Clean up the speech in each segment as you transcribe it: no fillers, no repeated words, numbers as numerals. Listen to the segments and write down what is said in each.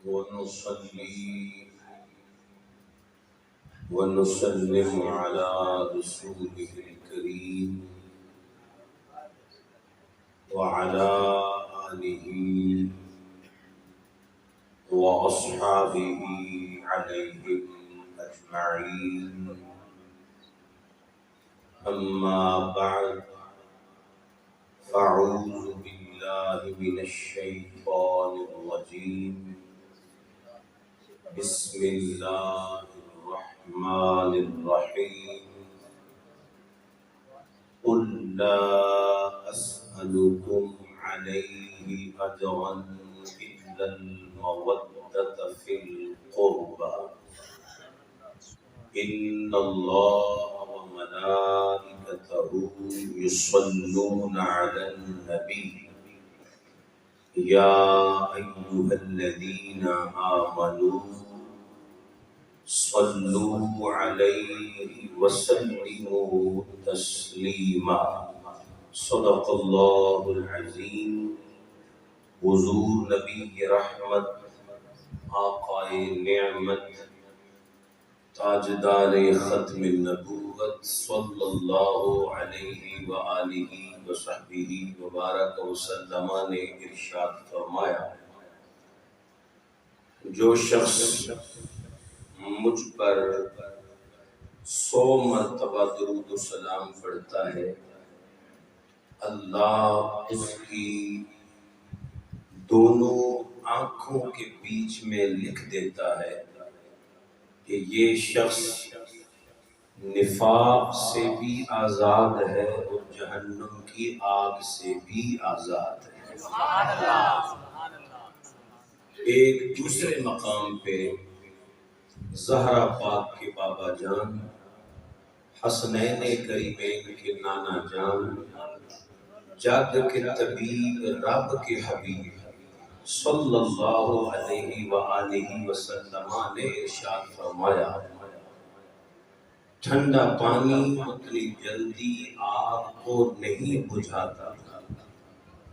ونصلي ونسلم على رسوله الكريم وعلى آله وأصحابه عليهم أجمعين. أما بعد، فأعوذ بالله من الشيطان الرجيم. بسم الله الرحمن الرحيم. قل لا أسألكم عليه أجرا إلا المودة في القربى إن الله وملائكته يصلون على النبي يا أيها الذين آمنوا صلوا عليه وسلموا تسلیما. صدق اللہ العظیم. حضور نبی رحمت، آقا نعمت، تاجدار ختم النبوت صلی اللہ علیہ وآلہ وصحبہ وبارک وسلم نے ارشاد فرمایا، جو شخص مجھ پر 100 مرتبہ درود و سلام پڑھتا ہے، اللہ اس کی دونوں آنکھوں کے بیچ میں لکھ دیتا ہے کہ یہ شخص نفاق سے بھی آزاد ہے اور جہنم کی آگ سے بھی آزاد ہے. ایک دوسرے مقام پہ زہرا پاک کے بابا جان، حسنین کریمین کے نانا جان، جگ کے طبیب رب کے حبیب صلی اللہ علیہ وآلہ وسلم نے ارشاد فرمایا، ٹھنڈا پانی اتنی جلدی آگ کو نہیں بجھاتا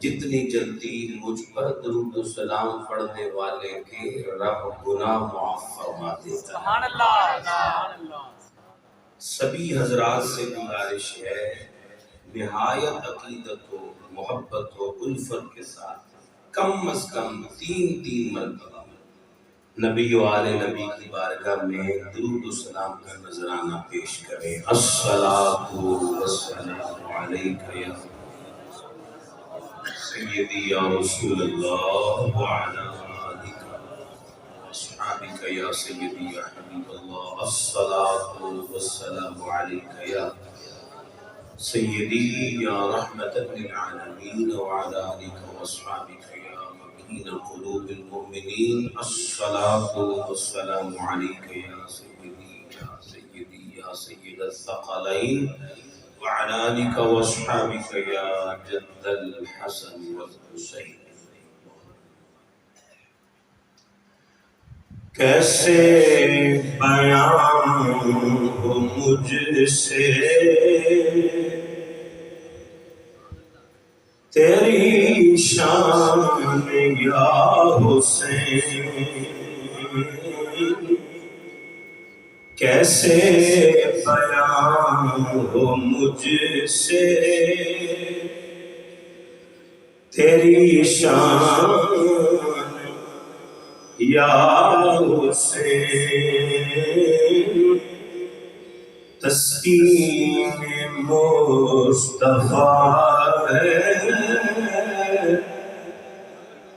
جتنی جلدی مجھ پر درود و سلام پڑھنے والے کے رب گناہ معاف فرما دیتا ہے. سبھی حضرات سے گزارش ہے، نہایت عقیدت و محبت و الفت کے ساتھ کم از کم 3 مرتبہ نبی و آل نبی کی بارگاہ میں درود و سلام کا نذرانہ پیش کریں. الصلاۃ والسلام علیک یا سیدی یا رسول اللہ وعلی آلک اصحابک یا سیدی یا حبیب اللہ. الصلاۃ والسلام علیک یا سیدی یا رحمت للعالمین وعلی آلک واصحابک یا مکین قلوب المؤمنین. الصلاۃ والسلام علیک یا سیدی یا سید الثقلین وعلى آلك واصحابك يا جد الحسن والحسين. کیسے بیان ہو مجھ سے تیری شان یا حسین، کیسے بیان ہو مجھ سے تیری شان یا حسین. تسکین مصطفیٰ ہے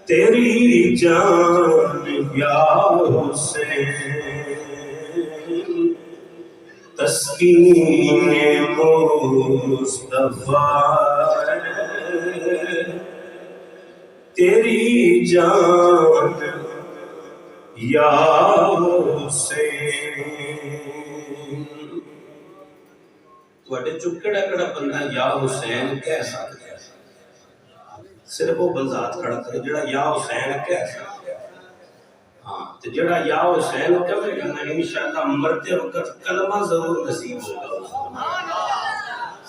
تیری جان یا حسین. تسکین مصطفیٰ تیری جان یا حسین. تواڈے چوں کیڑا کیڑا بندہ یا حسین کہہ سکدا ہے؟ صرف وہ بندہ کھڑا کرے جڑا یا حسین کہہ سکدا ہے. ہاں تے جڑا یا حسین کہے گا نا انشاءاللہ مرتے وقت کلمہ ضرور نصیب ہوگا.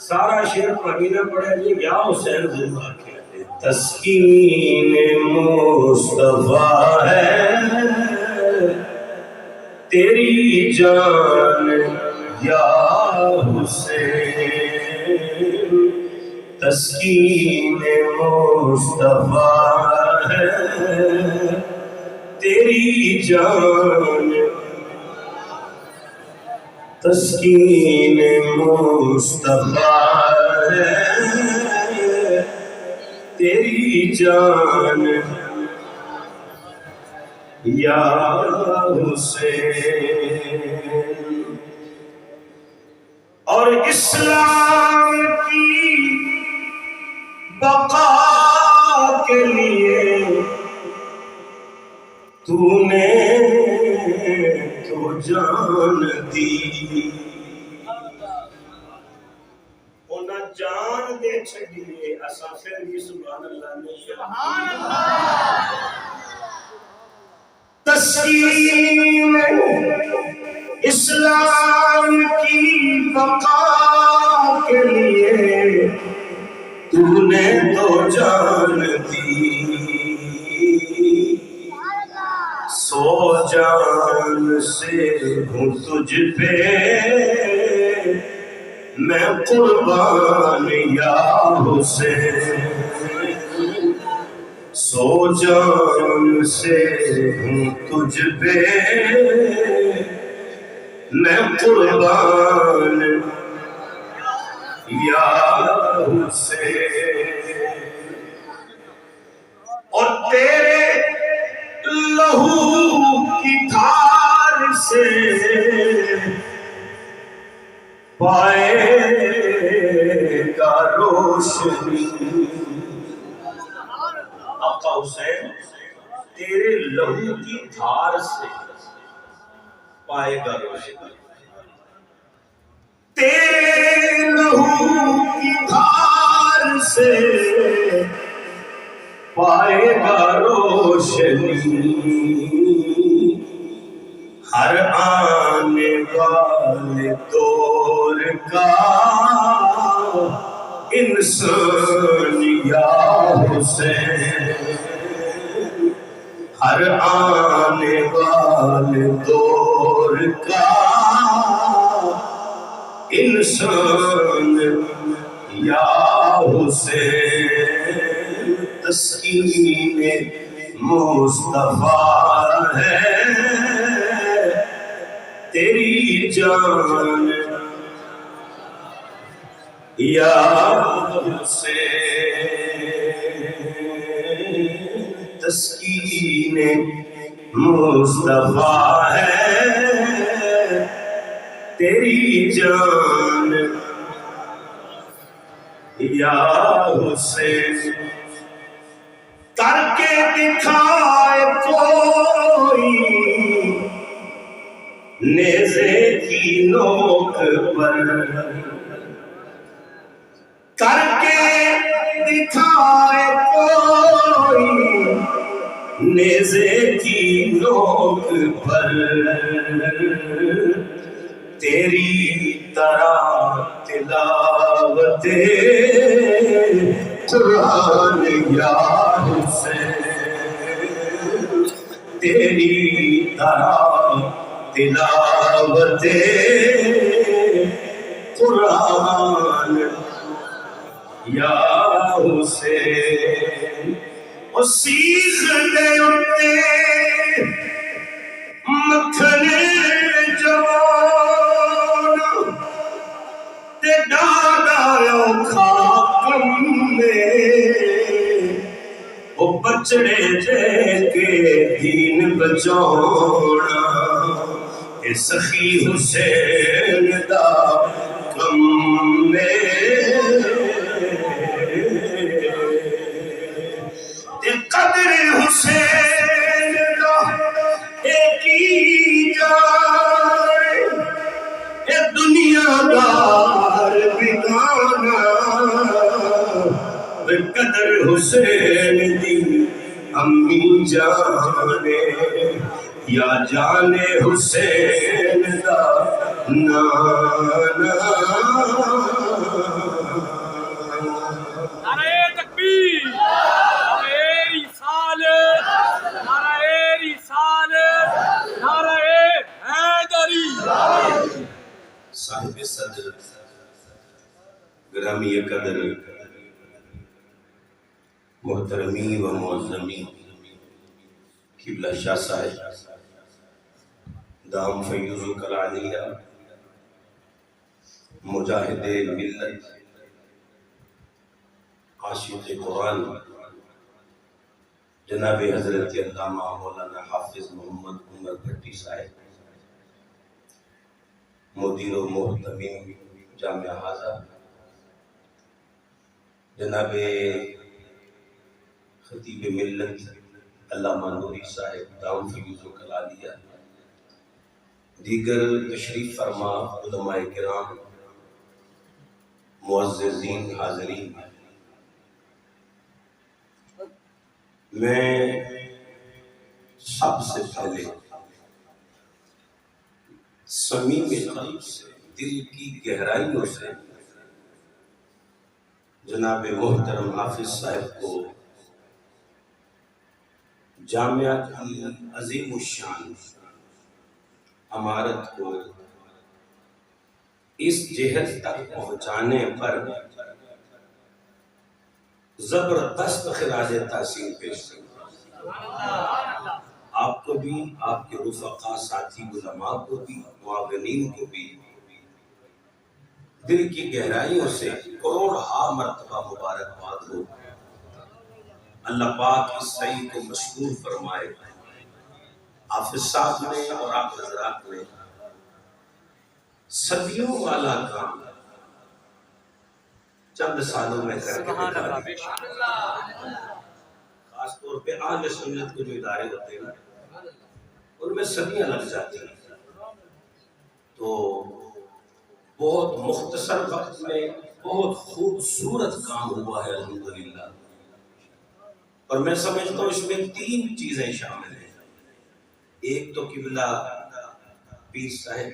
سارا شعر پڑھی نہ پڑھے جی یا حسین ضرور آکھے. تسکین مصطفیٰ ہے تیری جان یا حسین، تسکین مصطفیٰ ہے تیری جان، تسکین مصطفیٰ ہے تیری جان یا حسین۔ اور اسلام کی بقا کے لیے تو نے تو جان دی، انہاں جان دے چھڑیے اساں پھر بھی سبحان اللہ نے سبحان اللہ۔ تسکین اسلام کی بقا کے لیے تو نے تو جان دی، سو جان سے ہوں تجھ پہ میں قربان یا حسین، سو جان سے ہوں تجھ پہ میں قربان یا حسین۔ اور تیرے لہو کی دھار سے پائے گا روشنی، آقا حسین تیرے لہو کی دھار سے پائے گا روشنی، تیرے لہو کی دھار سے پائے گا روشنی، ہر آنے والے دور کا انسان یا حسین، ہر آنے والے دور کا انسان یا حسین، تسکین مصطفیٰ ہے تیری جان یا حسین، تسکین مصطفیٰ ہے تیری جان یا حسین۔ کر کے دکھائے کوئی نیزے کی نوک پر، کر کے دکھائے کوئی نیزے کی نوک پر، تیری طرح تلاوت قرآن یا حسین، تیری طرح تلاوت قرآن یا حسین۔ اور سیخ دے اتے مکھن جوان تے ڈاڈا خاکم میں، وہ بچڑے جے کے دین بچاؤنا، اے سخی حسین دا کم میں، قدر حسین دا ایک ہی جائے، اے دنیا دار بگانا، قدر حسین دی امی جانے یا جانے حسین دا نانا۔ نعرہ تکبیر! صاحب صدر گرامی قدر محترمی و معظمی قبلہ شاہ صاحب دام فیوز کلانیہ مجاہد ملت عاشق قرآن جناب حضرت علامہ مولانا حافظ محمد عمر بھٹی صاحب مدیر و محتمین جامعہ ہازہ جناب خطیب ملت علامہ نوری صاحب دام فیوز کلانیہ دیگر تشریف فرما علماء کرام معززین حاضرین، میں سب سے پہلے صمیم قلب سے دل کی گہرائیوں سے جناب محترم حافظ صاحب کو جامعہ کی عظیم الشان عمارت کو اس جہت تک پہنچانے پر زبردست خراج تحسین پیش کرتا ہوں۔ آپ کو بھی، آپ کے رفقا ساتھی علماء کو بھی، معاونین کو بھی دل کی گہرائیوں سے کروڑہا مرتبہ مبارکباد ہو۔ اللہ پاک اس سعی کو مشکور فرمائے۔ حافظ صاحب نے اور آپ حضرات نے صدیوں والا کام چند سالوں میں کر کے دکھا دیا۔ خاص طور پہ اہل سنت کے جو ادارے ہوتے ہیں ان میں صدیاں لگ جاتی ہیں، تو بہت مختصر وقت میں بہت خوبصورت کام ہوا ہے الحمدللہ۔ اور میں سمجھتا ہوں اس میں تین چیزیں شامل ہیں۔ ایک تو قبلہ پیر صاحب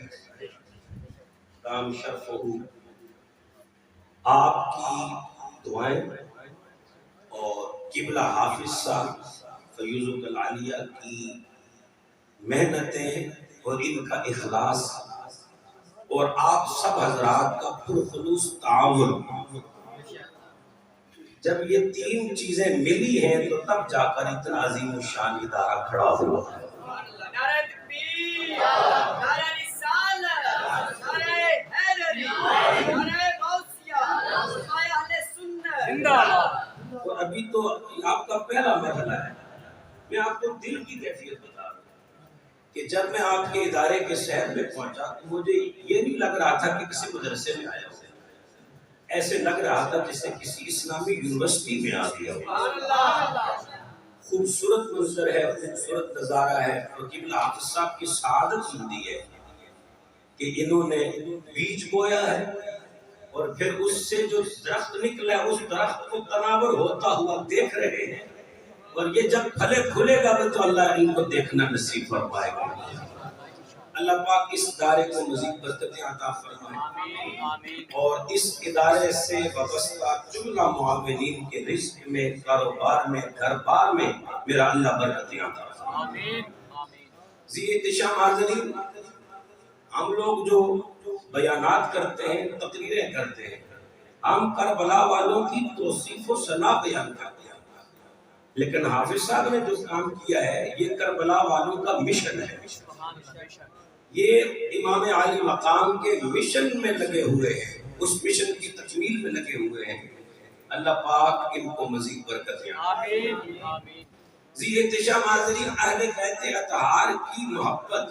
دام شرفہ آپ کی دعائیں اور قبلہ حافظ صاحب فیوز العالیہ کی محنتیں اور ان کا اخلاص اور آپ سب حضرات کا پرخلوص تعاون، جب یہ تین چیزیں ملی ہیں تو تب جا کر اتنا عظیم الشان ادارہ کھڑا ہوا ہے۔ نعرہ تکبیر، نعرہ رسالت، نعرہ حیدری، نعرہ غوثیہ، نعرہ اہل سنت زندہ باد۔ اور ابھی تو آپ کا پہلا مرحلہ ہے۔ میں آپ کو دل کی کیفیت بتا رہا ہوں کہ جب میں آپ کے ادارے کے شہر میں پہنچا تو مجھے یہ نہیں لگ رہا تھا کہ کسی مدرسے میں آیا ہوں، ایسے لگ رہا تھا جیسے کسی اسلامی یونیورسٹی میں آ گیا ہوں۔ خوبصورت منظر ہے، خوبصورت نظارہ ہے، اور قبلہ حافظ صاحب کی سعادت مندی ہے کہ انہوں نے بیج بویا ہے اور پھر اس سے جو درخت نکلا ہے اس درخت کو تناور ہوتا ہوا دیکھ رہے ہیں، اور یہ جب پھلے کھلے گا تو اللہ ان کو دیکھنا نصیب فرمائے گا۔ اللہ پاک اس ادارے کو مزید برکتیں عطا فرمائے اور اس ادارے سے وابستہ جملہ معاونین کے رزق میں، کاروبار میں، گھر بار میں میرا اللہ برکتیں عطا فرمائے۔ ذی احتشام حاضرین، ہم لوگ جو بیانات کرتے ہیں، تقریریں کرتے ہیں، ہم کربلا والوں کی توصیف و ثنا بیان کرتے ہیں، لیکن حافظ صاحب نے جو کام کیا ہے یہ کربلا والوں کا مشن ہے۔ یہ امام عالی مقام کے مشن میں لگے ہوئے ہیں، اس مشن کی تکمیل میں لگے ہوئے ہیں۔ اللہ پاک ان کو مزید برکتیں عطا۔ ذی احتشام حاضرین، اہل بیت اطہار کی محبت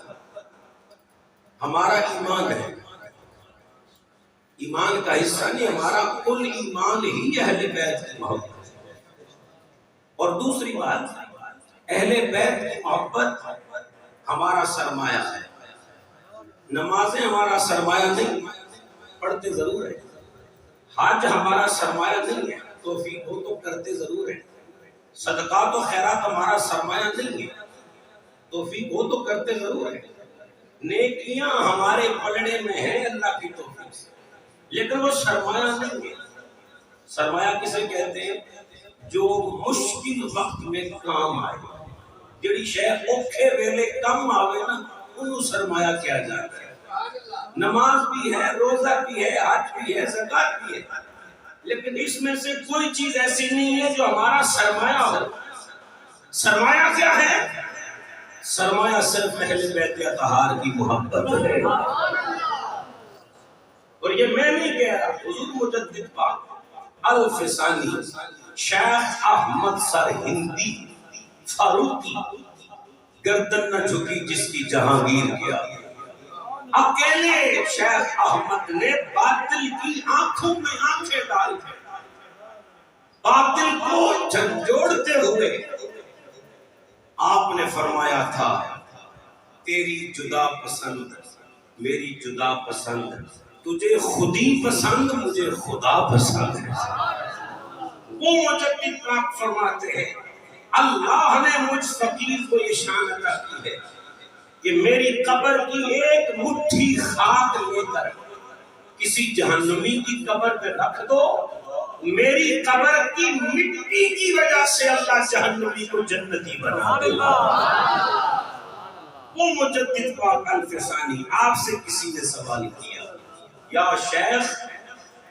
ہمارا ایمان ہے، ایمان کا حصہ نہیں، ہمارا کل ایمان ہی اہل بیت کی محبت ہے۔ اور دوسری بات، اہل بیت کی محبت ہمارا سرمایہ ہے۔ نمازیں ہمارا سرمایہ نہیں، پڑھتے ضرور ہیں، حج ہمارا سرمایہ نہیں ہے، توفیق ہو تو کرتے ضرور ہیں، صدقات و خیرات ہمارا سرمایہ نہیں ہے، توفیق ہو تو کرتے ضرور ہیں، نیکیاں ہمارے پلڑے میں ہیں اللہ کی توفیق سے، لیکن وہ سرمایہ نہیں ہے۔ سرمایہ کسے کہتے ہیں؟ جو مشکل وقت میں کام آئے، جڑی شے اوکھے ویلے کم آوے نا انہوں سرمایہ کیا جاتا ہے۔ نماز بھی ہے، روزہ بھی ہے، حج بھی ہے، زکات بھی ہے، لیکن اس میں سے کوئی چیز ایسی نہیں ہے جو ہمارا سرمایہ ہو۔ سرمایہ کیا ہے؟ سرمایہ صرف اہل بیت اطہار کی محبت ہے۔ اور یہ میں نہیں کہہ رہا، حضور مجدد پاک الفسانی شیخ احمد سرہندی فاروقی، گردن نہ جھکی جس کی جہانگیر کیا، اکیلے شیخ احمد نے باطل کی آنکھوں میں آنکھیں ڈال کے باطل کو جھنجھوڑتے ہوئے آپ نے فرمایا تھا تیری جدا پسند میری جدا پسند، تجھے خودی پسند مجھے خدا پسند ہے۔ وہ مجدد پاک فرماتے ہیں اللہ نے مجھ فقیر کو یہ شان عطا کی ہے کہ میری قبر کی ایک مٹھی خاک لے کر کسی جہنمی کی قبر پہ رکھ دو، میری قبر کی مٹی کی وجہ سے اللہ جہنمی کو جنتی بنا دے گا۔ وہ مجدد پاک الفسانی، آپ سے کسی نے سوال کیا یا شیخ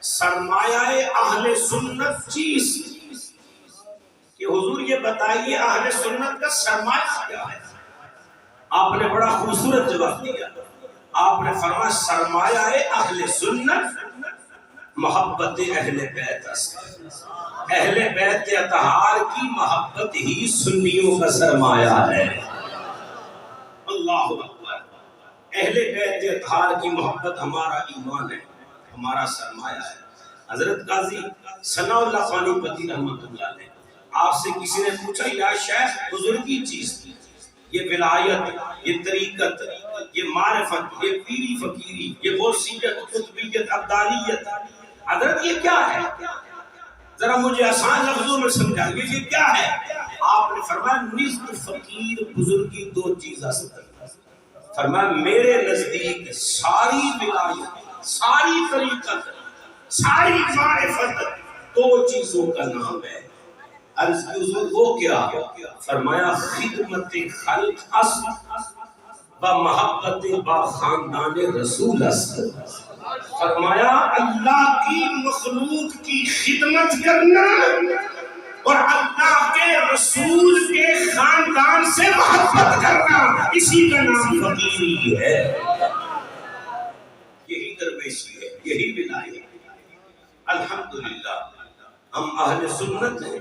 سرمایہ اہل سنت چیز، کہ حضور یہ بتائیے اہل سنت کا سرمایہ کیا ہے؟ آپ نے بڑا خوبصورت جواب دیا، آپ نے فرمایا سرمایہ اہل سنت محبت اہل بیت است، اہل بیت اطہار کی محبت ہی سنیوں کا سرمایہ ہے۔ اللہ اکبر، اہل بیت اطہار کی محبت ہمارا ایمان ہے، ہمارا سرمایہ ہے۔ حضرت قاضی ثناء اللہ پانی پتی رحمۃ اللہ علیہ، آپ سے کسی نے پوچھا یا شیخ بزرگی چیز تھی، یہ ولایت، یہ طریقت، یہ معرفت، یہ پیری فقیری، یہ غوثیت، قطبیت، عبدالیت، حضرت یہ کیا ہے؟ ذرا مجھے آسان لفظوں میں سمجھائیے یہ کیا ہے؟ آپ نے فرمایا نزد فقیر بزرگی دو چیز است، فرمایا میرے نزدیک ساری ولایت، ساری طریقت، ساری معرفت دو چیزوں کا نام ہے۔ عرض کی حضور وہ کیا؟ فرمایا خدمت خلق است و محبت با خاندان رسول است، فرمایا اللہ کی مخلوق کی خدمت کرنا اور اللہ کے رسول کے خاندان سے محبت کرنا، اسی کا نام فقیری ہے، یہی درویشی ہے، یہی ولایت۔ الحمدللہ ہم اہل سنت ہیں،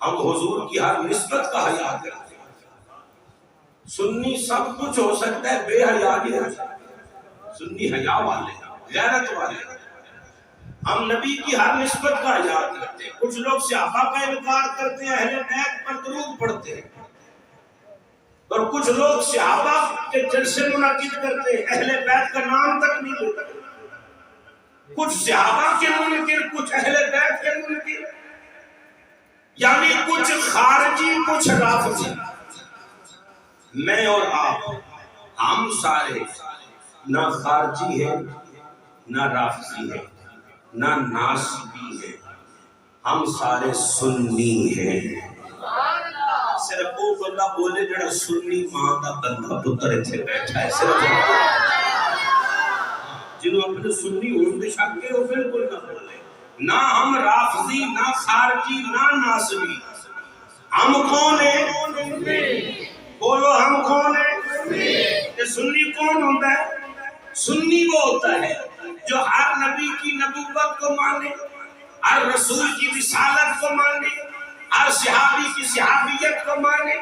ہم حضور کی ہر نسبت کا حیا کرتے ہیں۔ سنی سب کچھ ہو سکتا ہے، بے حیا نہیں ہو سکتا، سنی حیا والے ہیں، غیرت والے ہیں۔ ہم نبی کی ہر نسبت کا حیا کرتے ہیں۔ کچھ لوگ صحابہ کا انکار کرتے ہیں، اہل بیت پر درود پڑھتے ہیں، اور کچھ لوگ صحابہ کے جلسے منعقد کرتے ہیں، اہل بیت کا نام تک نہیں لیتے۔ کچھ صحابہ کے منکر، کچھ اہل بیت کے منکر، یعنی کچھ خارجی کچھ رافضی۔ میں اور آپ ہم سارے نہ خارجی ہیں، نہ رافضی ہیں، نہ ناصبی ہیں، ہم سارے سنی ہیں۔ صرف وہ بندہ بولے جڑا سنی ماں کا بندہ پتر اتنے بیٹھا ہے، صرف جنہوں اپنے سنی ہونے شکے ہو بالکل نہ بولے۔ نہ ہم رافضی، نہ خارجی، نہ ناصبی، ہم کون ہیں؟ بولو ہم کون ہیں؟ کہ سنی کون ہوتا ہے؟ سنی وہ ہوتا ہے جو ہر نبی کی نبوت کو مانے، ہر رسول کی رسالت کو مانے، ہر صحابی کی صحابیت کو مانے،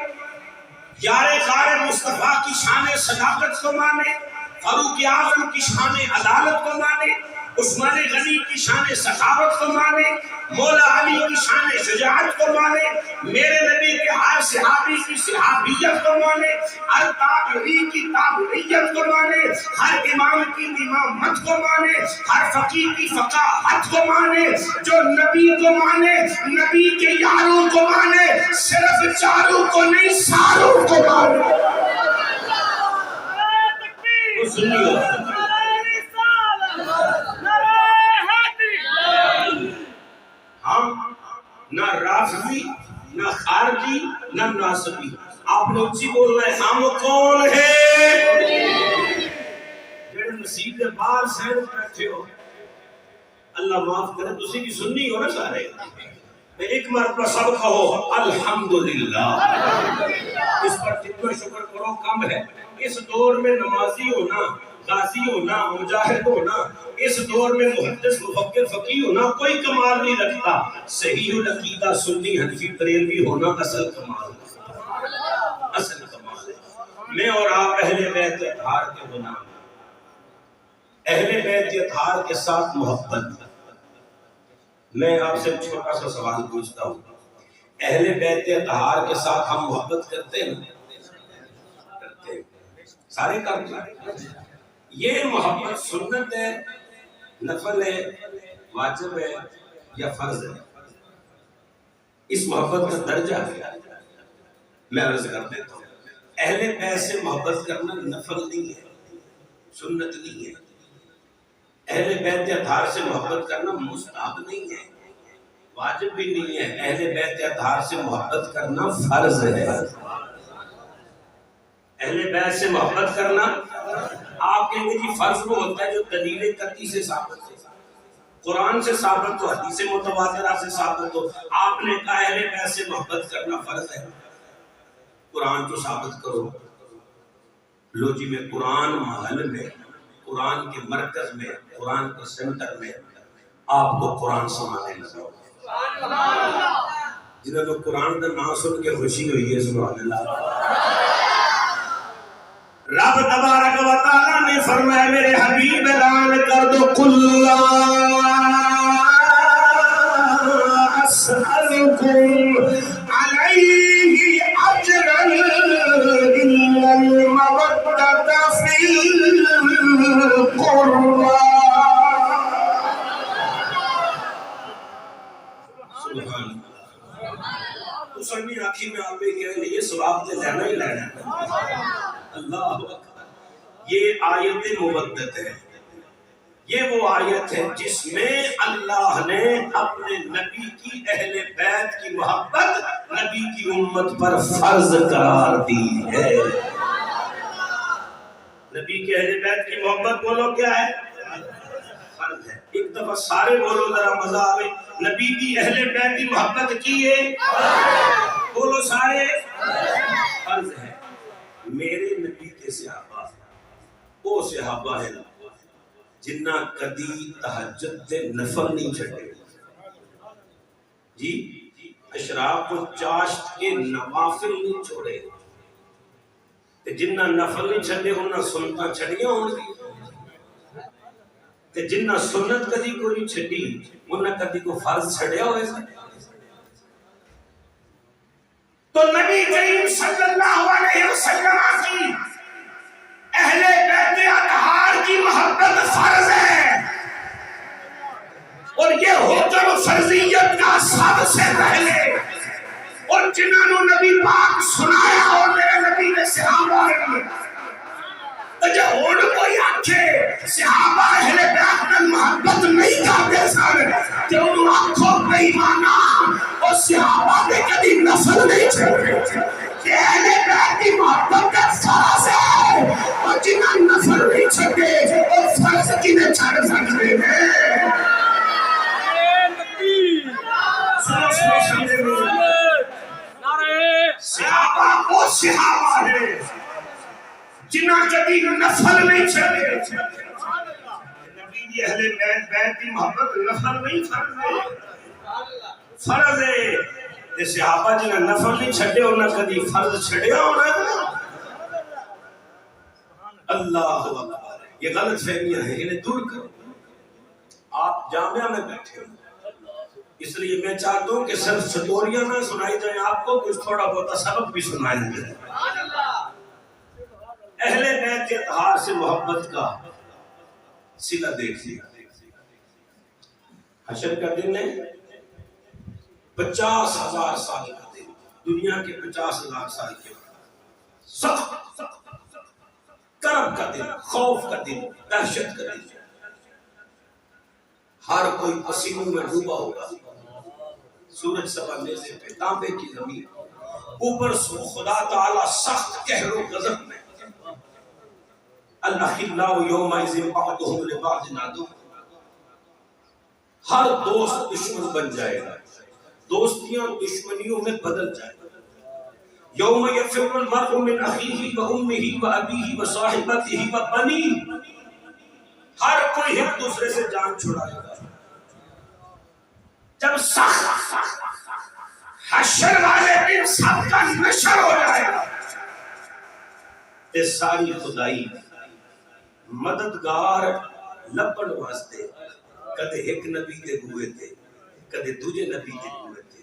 یار غار مصطفیٰ کی شان صداقت کو مانے، فاروق اعظم کی شان عدالت کو مانے، عثمان غنی کی شان سخاوت کو مانے، مولا علی کی شان شجاعت کو مانے، میرے نبی کے ہر صحابی کی صحابیت کو مانے، ہر تابعی کی تابعیت کو مانے، ہر امام کی امامت کو مانے، ہر فقیہ کی فقاہت کو مانے، جو نبی کو مانے، نبی کے یاروں کو مانے، صرف چاروں کو نہیں ساروں کو مانے۔ ہم نہ رافضی، نہ خارجی، نہ ناصبی، آپ نے اچھی بول رہے ہیں۔ ہم کون ہیں؟ نصیب دے بال سین بیٹھے ہو اللہ معاف کرے تسی بھی سنی ہو نا سارے میں ایک مرتبہ سب کہو الحمدللہ اس پر جتنا شکر کرو کم ہے اس دور میں نمازی ہونا غازی ہونا مجاہد ہونا اس دور میں محدث مفکر فقیہ ہونا کوئی کمال نہیں رکھتا صحیح العقیدہ سنی حنفی بریلوی ہونا اصل کمال ہے اصل کمال ہے میں اور آپ اہل بیت اطہار کے غلام اہل بیت اطہار کے ساتھ محبت میں آپ سے چھوٹا سا سوال پوچھتا ہوں اہل بیت اطہار کے ساتھ ہم محبت کرتے ہیں کرتے ہیں سارے کرتے ہیں یہ محبت سنت ہے نفل ہے واجب ہے یا فرض ہے اس محبت کا درجہ ہے میں عرض کر دیتا ہوں اہل بیت سے محبت کرنا نفل نہیں ہے سنت نہیں ہے اہل بیت اطہار سے محبت کرنا مستحب نہیں ہے واجب بھی نہیں ہے اہل بیت اطہار سے محبت کرنا فرض ہے اہل بیت سے محبت کرنا آپ کہیں گے جی فرض وہ ہوتا ہے جو دلیل قطعی سے ثابت ہے قرآن سے ثابت ہو حدیث متواترہ سے ثابت ہو آپ نے کہا اہل بیت سے محبت کرنا فرض ہے قرآن کو ثابت کرو لو جی میں قرآن محل میں قرآن کے مرکز میں قرآن کے سنٹر میں آپ کو قرآن سنانے لگا جنہوں نے قرآن کا نام سن کے خوشی ہوئی ہے سبحان اللہ رب تبارک و تعالیٰ نے فرمایا میرے حبیب اعلان کر دو قل لا اسألکم علیہ اجرا الا المودۃ فی القربى سبحان اللہ سنی آنکھی میں آپ کہہ لئے یہ ثواب تے لینا ہی لینا اللہ اکبر یہ آیت مبدت ہے یہ وہ آیت ہے جس میں اللہ نے اپنے نبی کی اہل بیت کی محبت نبی کی امت پر فرض قرار دی ہے نبی کے اہل بیت کی محبت بولو کیا ہے فرض ہے ایک دفعہ سارے بولو ذرا مزہ آئے نبی کی اہل بیت کی محبت کی ہے بولو سارے فرض ہے میرے نبی کے صحابہ وہ صحابہ ہیں جنہ کدی تہجد دے نفل نہیں چھڑے جی اشراق و چاشت کے نوافل نہیں چھوڑے جنہ نفل نہیں چھڑے انہاں سنتا چھڑیاں ہوں گی جنہ سنت کدی کو نہیں چھڑی انہاں کدی کو فرض چھڑیا ہوئے تو نبی کریم صلی اللہ علیہ وسلم کی اہل بیت اطہار کی محبت فرض ہے اور یہ حکم فرضیت کا سب سے پہلے اور جنہوں نے نبی پاک سنایا اور میرے نبی نے صحابہ تو جو ہوڑ کوئی آنکھے صحابہ اہل بیت میں محبت نہیں کرتے سر کہ انہوں آنکھوں پہ ایمانا اور صحابہ نے کبھی نفل نہیں چھوڑے کہ اہل بیت کی محبت کا فرض ہے اور جنہاں نفل نہیں چھوڑے اور فرض کی نے چھڑ سکتے ہیں صحابہ وہ صحابہ ہے جنہاں کبھی نفل نہیں چھوڑے نبی دی اہل بیت کی محبت نفل نہیں چھوڑے فرض ہے یہ صحابہ جنہاں نفل نہیں چھڑے انہاں کبھی فرض چھڑیا ہونا اللہ اکبر یہ غلط فہمیاں ہیں انہیں دور کرو آپ جامعہ میں بیٹھے ہو اس لیے میں چاہتا ہوں کہ صرف سٹوریاں نہ سنائی جائیں آپ کو کچھ تھوڑا بہت سبق بھی سنائیں گے اہل بیت اطہار سے محبت کا صلہ دیکھ لیا حشر کا دن ہے 50,000 سال کا دن دنیا کے 50,000 سال کے سخت کرب کا دن خوف کا دن دہشت کا دن ہر کوئی پسینوں میں ڈوبا ہوگا سورج سبھنے سے پہ تانبے کی زمین اوپر خدا تعالی سخت قہر و غضب میں الاخلاء یومئذ بعضهم لبعض عدو، ہر دوست دشمن بن جائے گا، دوستیاں دشمنیوں میں بدل جائے گا۔ یوم یفر المرء من اخیہ وامہ وابیہ وصاحبتہ وبنیہ، ہر کوئی ایک دوسرے سے جان چھڑائے گا۔ جب سخت حشر والے دن سب کا نشر ہو جائے گا، یہ ساری خدائی مددگار لبن واسطے کدے ایک نبی دے ہوئے تھے، کدے دوجے نبی دے ہوئے تھے۔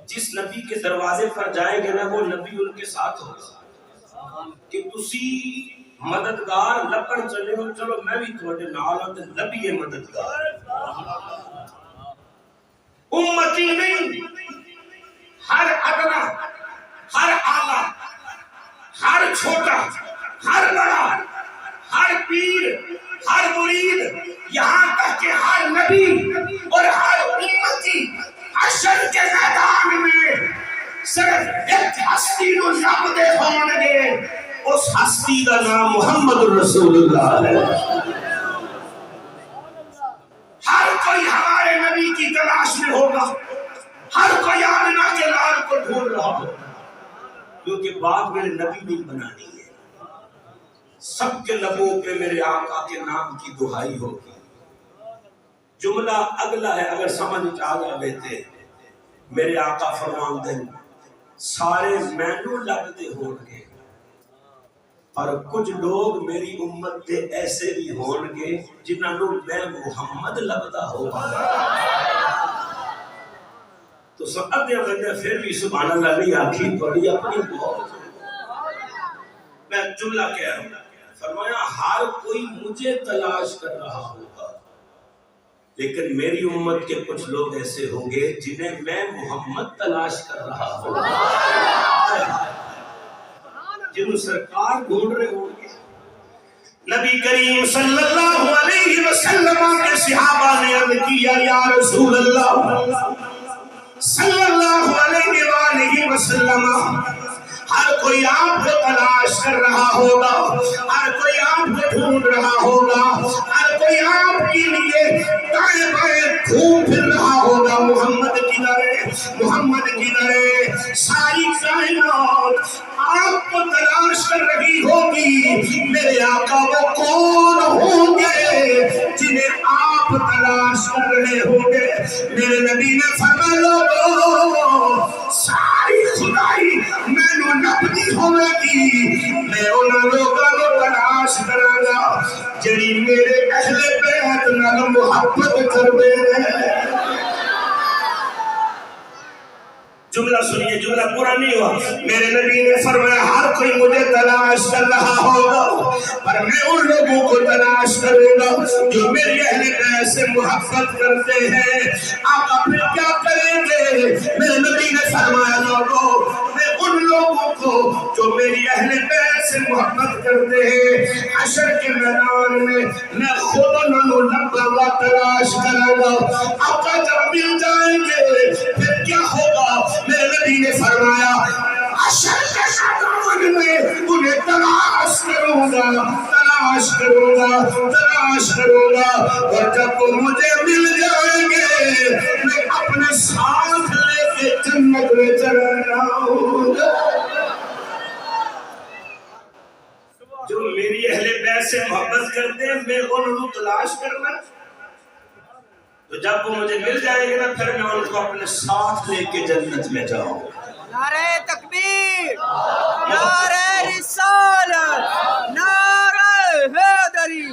جس نبی کے دروازے پر جائیں گے نا وہ نبی ان کے ساتھ ہوگا کہ تسی مددگار لبن چلے ہو، چلو میں بھی تھوڑے نال ہوں تے نبی ہے مددگار۔ امتی نہیں، ہر ادنا، ہر آلہ، ہر چھوٹا، ہر بڑا، ہر پیر، ہر مرید، یہاں تک کہ ہر نبی اور ہر امتی حشر کے میدان میں صرف ایک ہستی نو لبدے ہون گے، اس ہستی کا نام محمد رسول اللہ ہے۔ ہر کوئی ہمارے نبی کی تلاش میں ہوگا، ہر کوئی آمنہ کے لال کو ڈھونڈ رہا ہوگا، کیونکہ بات میرے نبی نہیں بنانی ہے۔ سب کے لبوں پہ میرے آقا کے نام کی دہائی ہوگی۔ جملہ اگلا ہے، اگر سمجھ آ جاوے تھے، میرے آقا فرمان دیں سارے مینو لگتے ہون گے، اور کچھ لوگ میری امت دے ایسے بھی ہون گے جنہاں لوگ میں محمد لگتا ہوگا۔ تو سب ادھے بندے پھر بھی سبحان اللہ نہیں آکھی پڑی اپنی بہت۔ میں جملہ کہہ رہا ہوں، فرمایا ہر کوئی مجھے تلاش کر رہا ہوگا، لیکن میری امت کے کچھ لوگ ایسے ہوں گے جنہیں میں محمد تلاش کر رہا ہوگا، جنہوں سرکار ڈھونڈ رہے ہوں گے۔ نبی کریم صلی اللہ علیہ وسلم کے صحابہ نے عرض کیا یا رسول اللہ صلی اللہ علیہ وآلہ وسلم، ہر کوئی آپ کو تلاش کر رہا ہوگا، ہر کوئی آپ کو ڈھونڈ رہا ہوگا، ہر کوئی آپ کے لیے دائیں بائیں گھوم پھر رہا ہوگا، محمد کدھر ہے، محمد کدھر ہے۔ ساری کائنات آپ کو تلاش کر رہی ہوگی، میرے آقا وہ کون ہوں گے جنہیں آپ تلاش کر رہے ہوں گے؟ میرے نبی نے فرمایا لوگو ساری خدائی میں نو نبی ہوئے گی، میں انہوں لوگوں کو تلاش کرا گا جنہی میرے اہل بیت نال محبت کر دے رہے۔ جملہ سنیے، جملہ پورا نہیں ہوا۔ میرے نبی نے فرمایا ہر کوئی مجھے تلاش کر رہا ہوگا، پر میں ان لوگوں کو تلاش کروں گا جو میری اہل بیت سے محبت کرتے ہیں۔ آقا پھر کیا کریں گے؟ میرے نبی نے فرمایا لوگوں میں ان لوگوں کو جو میری اہل بیت سے محبت کرتے ہیں حشر کے میدان میں خود انہوں لبا تلاش کروں گا۔ آقا جب مل جائیں گے پھر کیا ہوگا؟ میرے نبی نے فرمایا حشر کے میدان میں انہیں تلاش کروں گا، تلاش کروں گا، تلاش کروں گا، اور جب وہ مجھے مل جائیں گے میں اپنے ساتھ لے کے جنت میں چلا جاؤں گا۔ جو میری اہل بیت سے محبت کرتے ہیں میں انہوں تلاش کرنا، تو جب وہ مجھے مل جائیں گے نا پھر میں ان کو اپنے ساتھ لے کے جنت میں جاؤں گا۔ نعرہ تکبیر، نعرہ رسالت، نعرہ حیدری،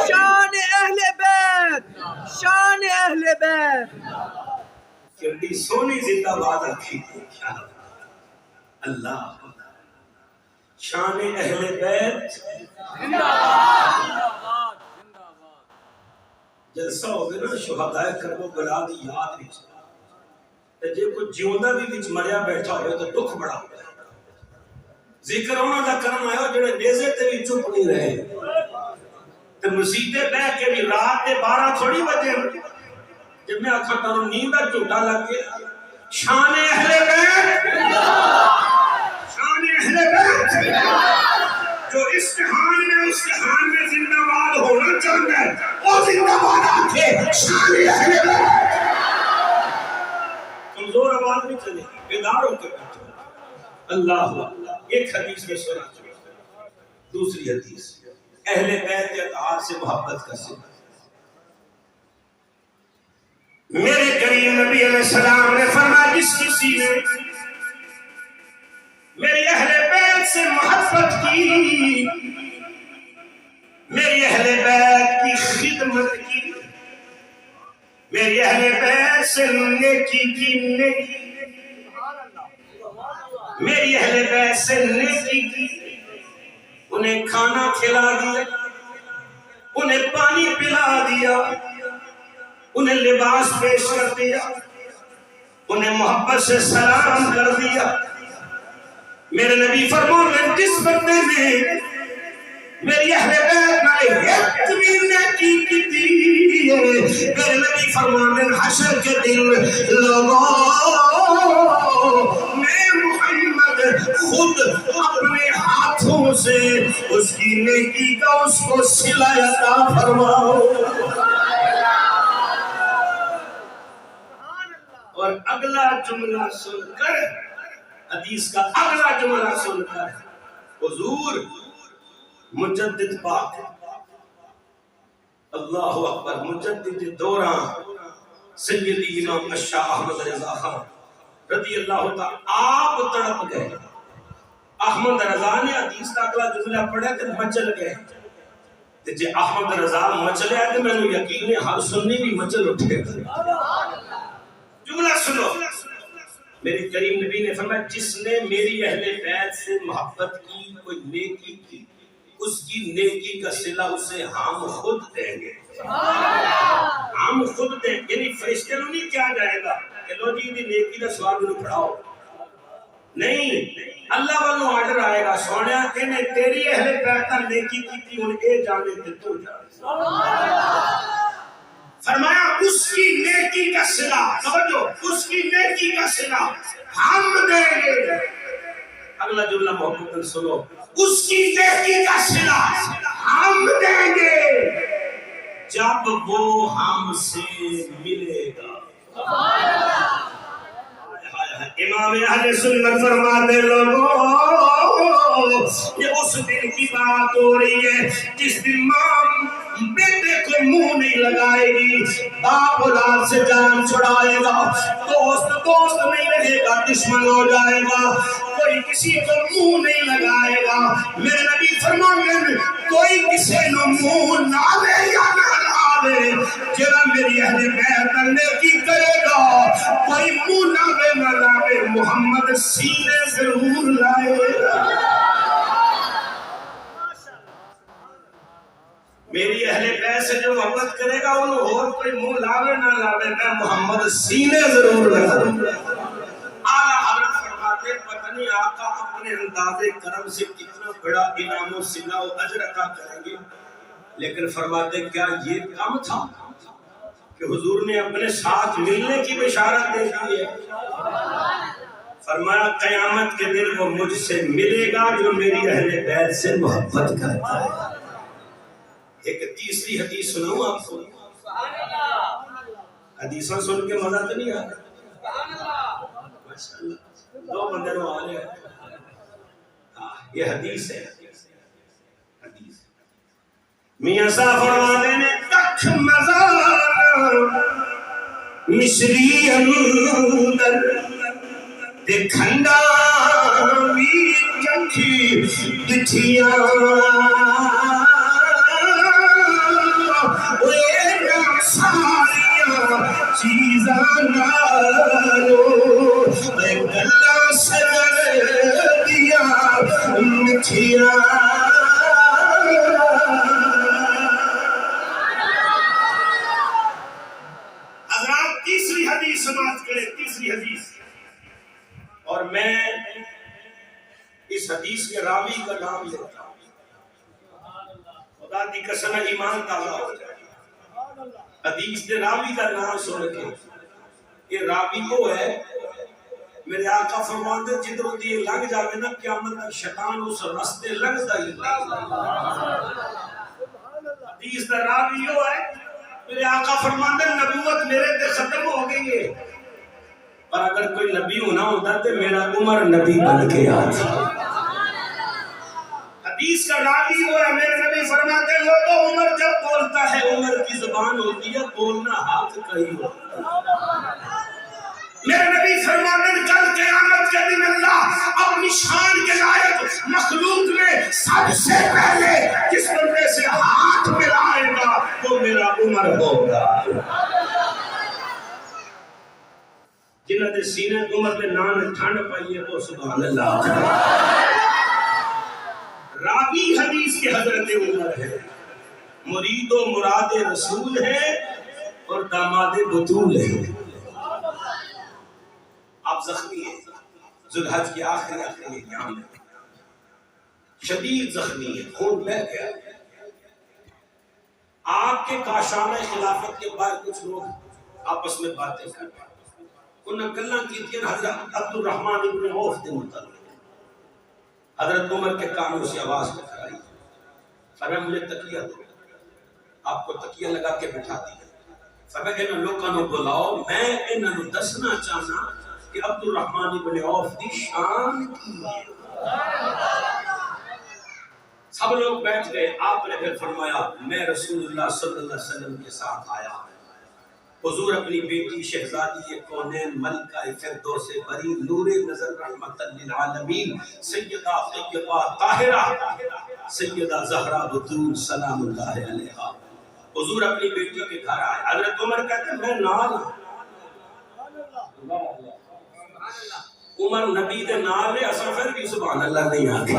شان اہل بیت، شان اہل بیت۔ کیونکہ سونی زندہ باد رکھی تھی کیا اللہ، شان اہل بیت زندہ باد، جلسہ ہو گیا نا شہدائے کربو بلا دی یاد وچ، تے جے کوئی جیوندا بھی وچ مریا بیٹھا ہوئے تو دکھ بڑا ہوتا ہے۔ ذکر انہاں دا کرن آیا جڑے نیزے تے بھی چپ نہیں رہے، تے مسیتے بہ کے بھی رات دے 12 تھوڑی بجے جب میں آکھاں تانوں نیند دا جھوٹا لگ گیا۔ شان اہل بیت، شان اہل بیت، جو اس جہان میں اس جہان میں زندہ باد ہونا چاہتا ہے وہ زندہ باد آکے شان اہل بیت. کمزور آواز نہیں چلے گی، بیدار ہو کے بیٹھو. اللہ ایک حدیث میں سنا چاہتا. دوسری حدیث اہل بیت اطہار سے محبت کا صفت. میرے کریم نبی علیہ السلام نے فرمایا جس کسی نے میری اہل بیت سے محبت کی، میری اہل بیت کی خدمت کی، میری اہل بیت سے نیکی کی، میری اہل بیت سے نیکی کی، انہیں کھانا کھلا دیا، انہیں پانی پلا دیا، انہیں لباس پیش کر دیا، انہیں محبت سے سلام کر دیا. میرے نبی فرماتے ہیں جس بندے نے میری اہل بیت نال اتنی نیکی کی تھی، میرے نبی فرماتے ہیں حشر کے دن لوگوں میں محمد خود اپنے ہاتھوں سے اس کی نیکی کا اس کو صلہ عطا فرماؤ. اور اگلا جملہ سن کر، حدیث کا اگلا جملہ سن کر حضور مجدد پاک اللہ اکبر مجدد دوران سیدی امام الشاہ احمد رضا خان رضی اللہ تعالی آپ تڑپ گئے. احمد رضا نے حدیث کا اگلا جملہ پڑھا کہ مچل گئے. جی احمد رضا مچلے ہے تو میں نے یقین ہے ہر سنی بھی مچل اٹھے. جملہ سنو، میرے کریم نبی نے فرمایا جس نے میری اہل بیت سے محبت کی، کوئی نیکی کی، اس کی نیکی کا صلہ اسے ہم خود دیں گے. ہم خود دیں گے، یعنی فرشتے نوں نہیں کیا جائے گا کہ لو جی دی نیکی کا سوال نوں پڑھاؤ. نہیں، اللہ والوں آرڈر آئے گا سونیا کہ نے تیری اہل بیت کا نیکی کی ہن اے جانے تے تو جا. فرمایا اس کی نیکی کا صلہ، سمجھو اس کی نیکی کا صلہ ہم دیں گے. اگلا جملہ محبت سنو، اس کی نیکی کا صلہ ہم دیں گے جب وہ ہم سے ملے گا. امام اہل سنت فرماتے لوگوں یہ اس دن کی بات ہو رہی ہے جس دن ماں بیٹے کو منہ نہیں لگائے گی، باپ اولاد سے جان چھڑائے گا، دوست نہیں رہے گا، دشمن ہو جائے گا، کوئی کسی کو منہ نہیں لگائے گا. میرے نبی فرماتے ہیں کوئی کسی نو منہ لاوے یا نہ لاوے، جرا میری اہل بیت نیکی کرے گا، کوئی منہ لاوے نہ لاوے، محمد سینے ضرور لائے گا. میری اہل بیت سے جو محبت کرے گا انہوں اور کوئی منہ لاوے نہ لاوے، میں محمد سینے ضرور لگاؤں. اعلیٰ حضرت فرماتے پتہ نہیں آقا اپنے انداز کرم سے کتنا بڑا انعام و صلہ و اجر عطا کریں گے، لیکن فرماتے کیا یہ کم تھا کہ حضور نے اپنے ساتھ ملنے کی بشارت دے دی ہے. فرمایا قیامت کے دن وہ مجھ سے ملے گا جو میری اہل بیت سے محبت کرتا ہے. ایک تیسری حدیث سناؤں آپ کو، حدیثاں سن کے مزہ تو نہیں آتا. دو بندے نو آ لے، یہ حدیث ہے. حدیث میاں صاحب فرماتے نے تک مزار مصری اندر تے کھنڈا بھی چکھی دٹھیاں ساریاں چیزاں نالو گلا سجن دیا مٹھیاں. حضرات تیسری حدیث سماعت کریں، تیسری حدیث، اور میں اس حدیث کے راوی کا نام لیتا ہوں. خدا دی قسم ایمان تازہ ہو جائے. حدیث دے راوی کا نام سن کے، یہ راوی وہ ہے میرے آقا فرماتے جدھر دی لنگ جاوے نا قیامت تک شیطان اس رستے لنگدا ہی نہیں۔ حدیث دا راوی یہ ہے میرے آقا فرماتے نبوت میرے تے ختم ہو گئی ہے، پر اگر کوئی نبی ہونا ہوتا تو میرا عمر نبی بن کے آتی۔ حدیث کا راوی وہ ہے میرے نبی فرماتے ہیں تو عمر جب بولتا ہے عمر کی زبان ہوتی ہے، بولنا ہاتھ کا ہی ہوتا ہے۔ میرے نبی فرماتے ہیں کل قیامت کے دن اللہ اپنی شان کے لائق مخلوق میں سب سے پہلے جس بندے سے ہاتھ ملائے گا وہ میرا عمر ہوگا۔ جنہوں نے سینے عمر میں نان ٹھنڈ پائی ہے وہ سبحان اللہ۔ راوی حدیث کے حضرت عمر ہے، مرید و مراد رسول ہے اور داماد بطول ہے۔ آپ زخمی ہیں، ذوالحج کی آخری ایام ہے، شدید زخمی ہے، خون بہہ گیا۔ آپ کے کاشانہ خلافت کے بعد کچھ لوگ آپس میں باتیں کر رہے ہیں، انہوں نے گلاں کی تھی حضرت عبد الرحمن ابن عوف کے متعلق۔ حضرت عمر کے کانوں سے آواز ٹکرائی، فرمایا مجھے تکیہ دو، آپ کو تکیہ لگا کے بٹھا دیا۔ فرمایا انہوں لوگوں کو بلاؤ، میں انہوں دسنا چاہنا کہ عبد الرحمن ابن عوف دی شان کی ہے۔ سب لوگ بیٹھ گئے، آپ نے پھر فرمایا میں رسول اللہ صلی اللہ علیہ وسلم کے ساتھ آیا ہوں۔ حضور اپنی بیٹی شہزادی کونین ملکہ فردوس بری نور نظر رحمت للعالمین سیدہ طیبہ طاہرہ سیدہ زہرا بتول سلام اللہ علیہا، حضور اپنی بیٹی کے گھر آئے۔ حضرت عمر کہتے ہیں میں نال ہوں، عمر نبی دے نال ہے، اصل پھر بھی سبحان اللہ نہیں آتی۔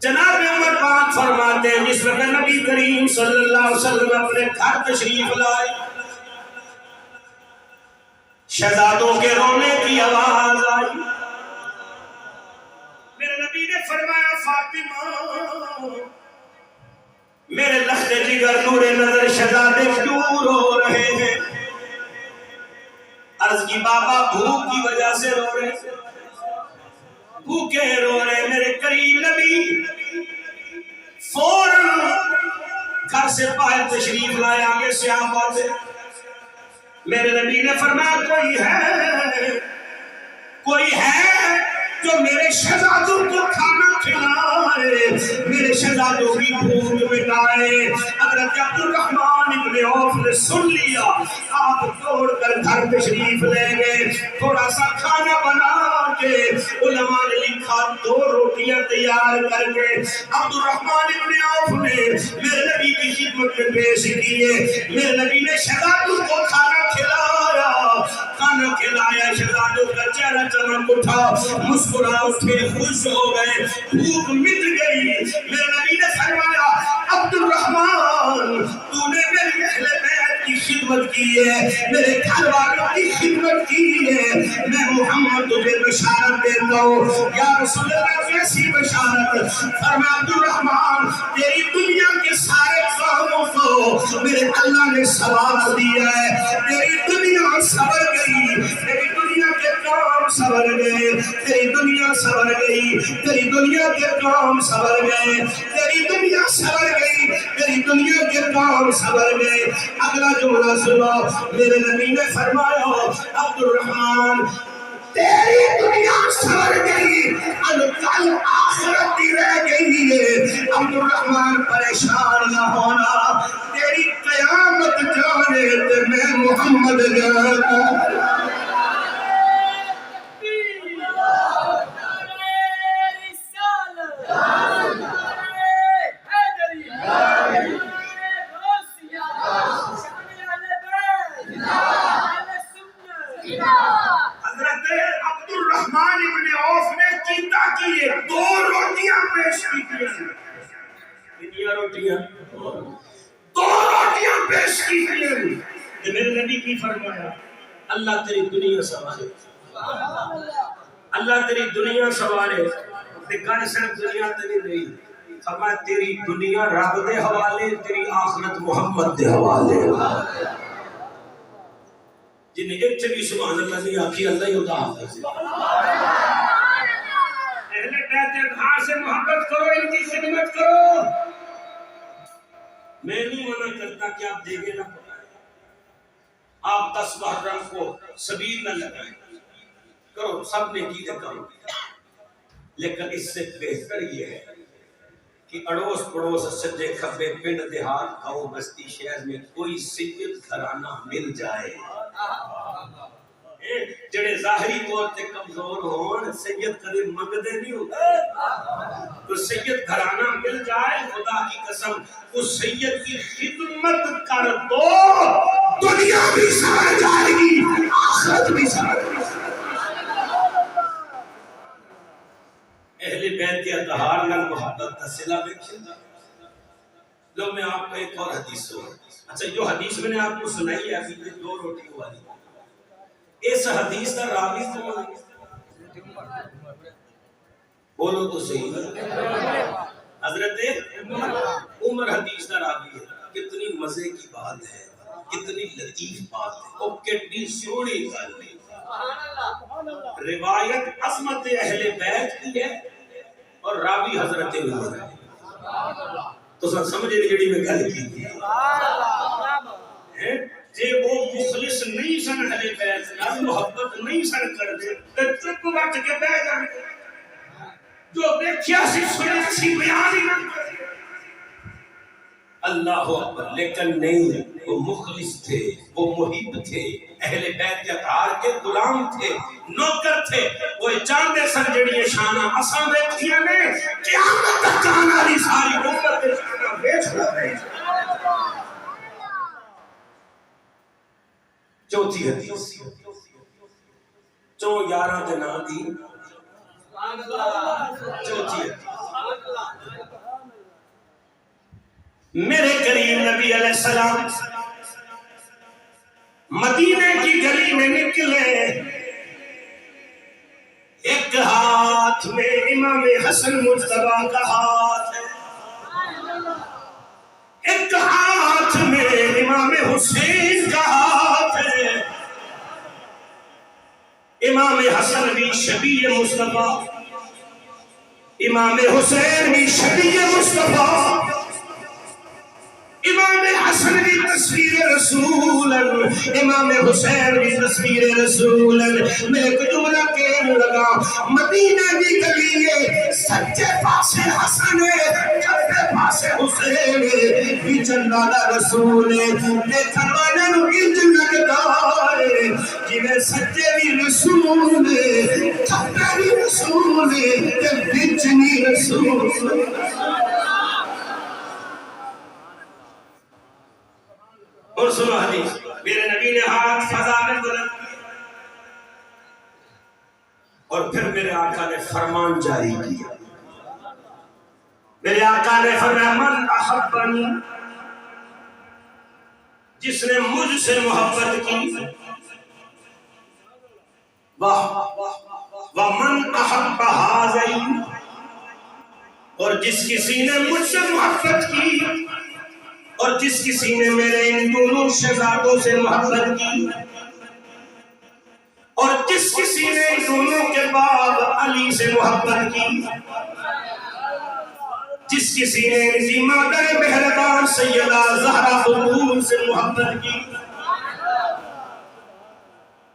جناب عمر پاک فرماتے ہیں جس وقت نبی کریم صلی اللہ علیہ وسلم اپنے گھر تشریف لائے، شہزادوں کے رونے کی آواز آئی۔ میرے نبی نے فرمایا فاطمہ میرے لخت جگر نور نظر شہزادے کیوں رو رہے ہیں؟ عرض کی بابا بھوک کی وجہ سے رو رہے ہیں، بھوکے رو رہے۔ میرے کریم نبی فوراً گھر سے باہر تشریف لائے، آگے سے آپ آتے۔ میرے نبی نے فرمایا کوئی ہے جو میرے شہزادوں کو کھانا کھلائے، میرے شہزادوں کی بھوک مٹائے۔ حضرت عبد الرحمن ابن عوف نے سن لیا، آپ توڑ کر گھر تشریف لے گئے، تھوڑا سا کھانا بنا کے علماء نے لکھا 2 روٹیاں تیار کر کے عبد الرحمن ابن عوف نے میرے نبی کی خدمت میں پیش کیے۔ میرے نبی نے شہزادوں کو کھانا کھلایا، کھانا کھلایا، شہزادوں کا چہرہ چمک اٹھا، مسکرا اٹھے، خوش ہو گئے، بھوک مٹ گئی۔ میرے نبی نے فرمایا عبد الرحمن تو نے میری اہل بیت کی خدمت کی ہے، میرے گھر والوں کی خدمت کی ہے، میں محمد تجھے بشارت دیتا ہوں۔ یا رسول اللہ کیسی بشارت؟ فرمایا عبد الرحمن تیری دنیا کے سارے کاموں کو میرے اللہ نے سوار دیا ہے، تیری دنیا سور گئی، تیری دنیا کے کام سور گئے، تیری دنیا سور گئی، تیری دنیا کے کام سور گئے، تیری دنیا سور گئی، تیری دنیا کے کام سور گئے۔ اگلا جملہ سنو، میرے نبی نے فرمایا عبد الرحمن تیری دنیا سور گئی، کل آخرت بھی رہ گئی ہے۔ عبد الرحمن پریشان نہ ہونا، تیری قیامت جانے تے میں محمد جانا۔ فرمایا اللہ تیری دنیا سوارے، اللہ تیری دنیا سوارے، گھر صرف دنیا تیری نہیں، فرمایا تیری دنیا رب دے حوالے، تیری آخرت محمد دے حوالے۔ جنہیں ایک چلی سبحان اللہ نہیں آخی اللہ ہی ہوتا حافظ ہے۔ اہل بیت اطہار سے محبت کرو، ان کی خدمت کرو۔ میں نہیں منع کرتا کہ آپ دیگے نہ پکائیں، آپ 10 محرم کو سبیل نہ لگائیں، کرو، سب نے کی کام، لیکن اس سے بہتر یہ ہے کہ اڑوس پڑوس سجے کھبے پنڈ دیہات گاؤں بستی شہر میں کوئی سید گھرانہ مل جائے جڑے ظاہری طور تے کمزور ہون، سید کدے منگدے نہیں ہوتے، تو سید گھرانہ مل جائے، خدا کی قسم اس سید کی خدمت کر دو، دنیا بھی سار جائے گی، آخرت بھی سار جائے گی۔ اہل بیت کے اطہار نال محبت کا صلہ دیکھیں۔ لو میں آپ کو ایک اور حدیث سناؤں۔ اچھا جو حدیث میں نے آپ کو سنائی ہے ابھی یہ 2 روٹی والی، اس حدیث کا راوی کون ہے؟ بولو تو صحیح، حضرت عمر حدیث کا راوی ہے۔ کتنی مزے کی بات ہے، کتنی لطیف بات ہے، اور کتنی سونی گل ہے۔ روایت عظمت اہل بیت کی ہے اور راوی حضرت عمر ہے۔ تو سب سمجھے جڑی میں گل کی تھی، جے وہ مخلص نہیں سن اہل بیت نال محبت نہیں سن کردے تے چپ وٹ کے بیٹھ جاندے، جو دیکھیا سی سنیا سی بیان ہی نہ کرے۔ اللہ اکبر، لیکن نہیں، وہ مخلص تھے، وہ محب تھے، اہل بیت کے اطہار کے غلام تھے، نوکر تھے، وہ جانتے سن جڑی شانہ اساں دیکھیاں نے قیامت تک جان والی ساری امت دے شانہ بیچ رہے۔ چوتھی حدیث، چو یاراں دے نام دی چوتھی حدیث، میرے کریم نبی علیہ السلام مدینے کی گلی میں نکلے، ایک ہاتھ میں امام حسن مجتبیٰ کا ہاتھ ہے، ایک ہاتھ میں امام حسین کا ہاتھ ہے۔ امام حسن بھی شبیہ مصطفیٰ، امام حسین بھی شبیہ مصطفیٰ، امام حسن بھی تصویر رسول، امام حسین بھی تصویر رسول۔ میں ایک جملہ کہنے لگا، مدینہ کی گلی ہے، سچے پاسے حسن ہے، کھبے پاسے حسین ہے، بیچ اللہ رسول ہے۔ دیکھن والے نو انج لگدا ہے جویں سچے بھی رسول ہے، کھبے بھی رسول ہے، تے بیچ نہیں رسول۔ اور سنو حدیث، میرے نبی نے ہاتھ فضا میں بلند کیا اور پھر میرے آقا نے فرمان جاری کیا۔ میرے آقا نے فرمایا، من احبنی، جس نے مجھ سے محبت کی، ومن احب ہذین، اور جس کسی نے مجھ سے محبت کی اور جس کسی نے میرے ان دونوں شہزادوں سے محبت کی اور جس کسی نے ان دونوں کے بعد علی سے محبت کی، جس کسی نے ان کی مادر مہربان سیدہ زہرا بطول سے محبت کی،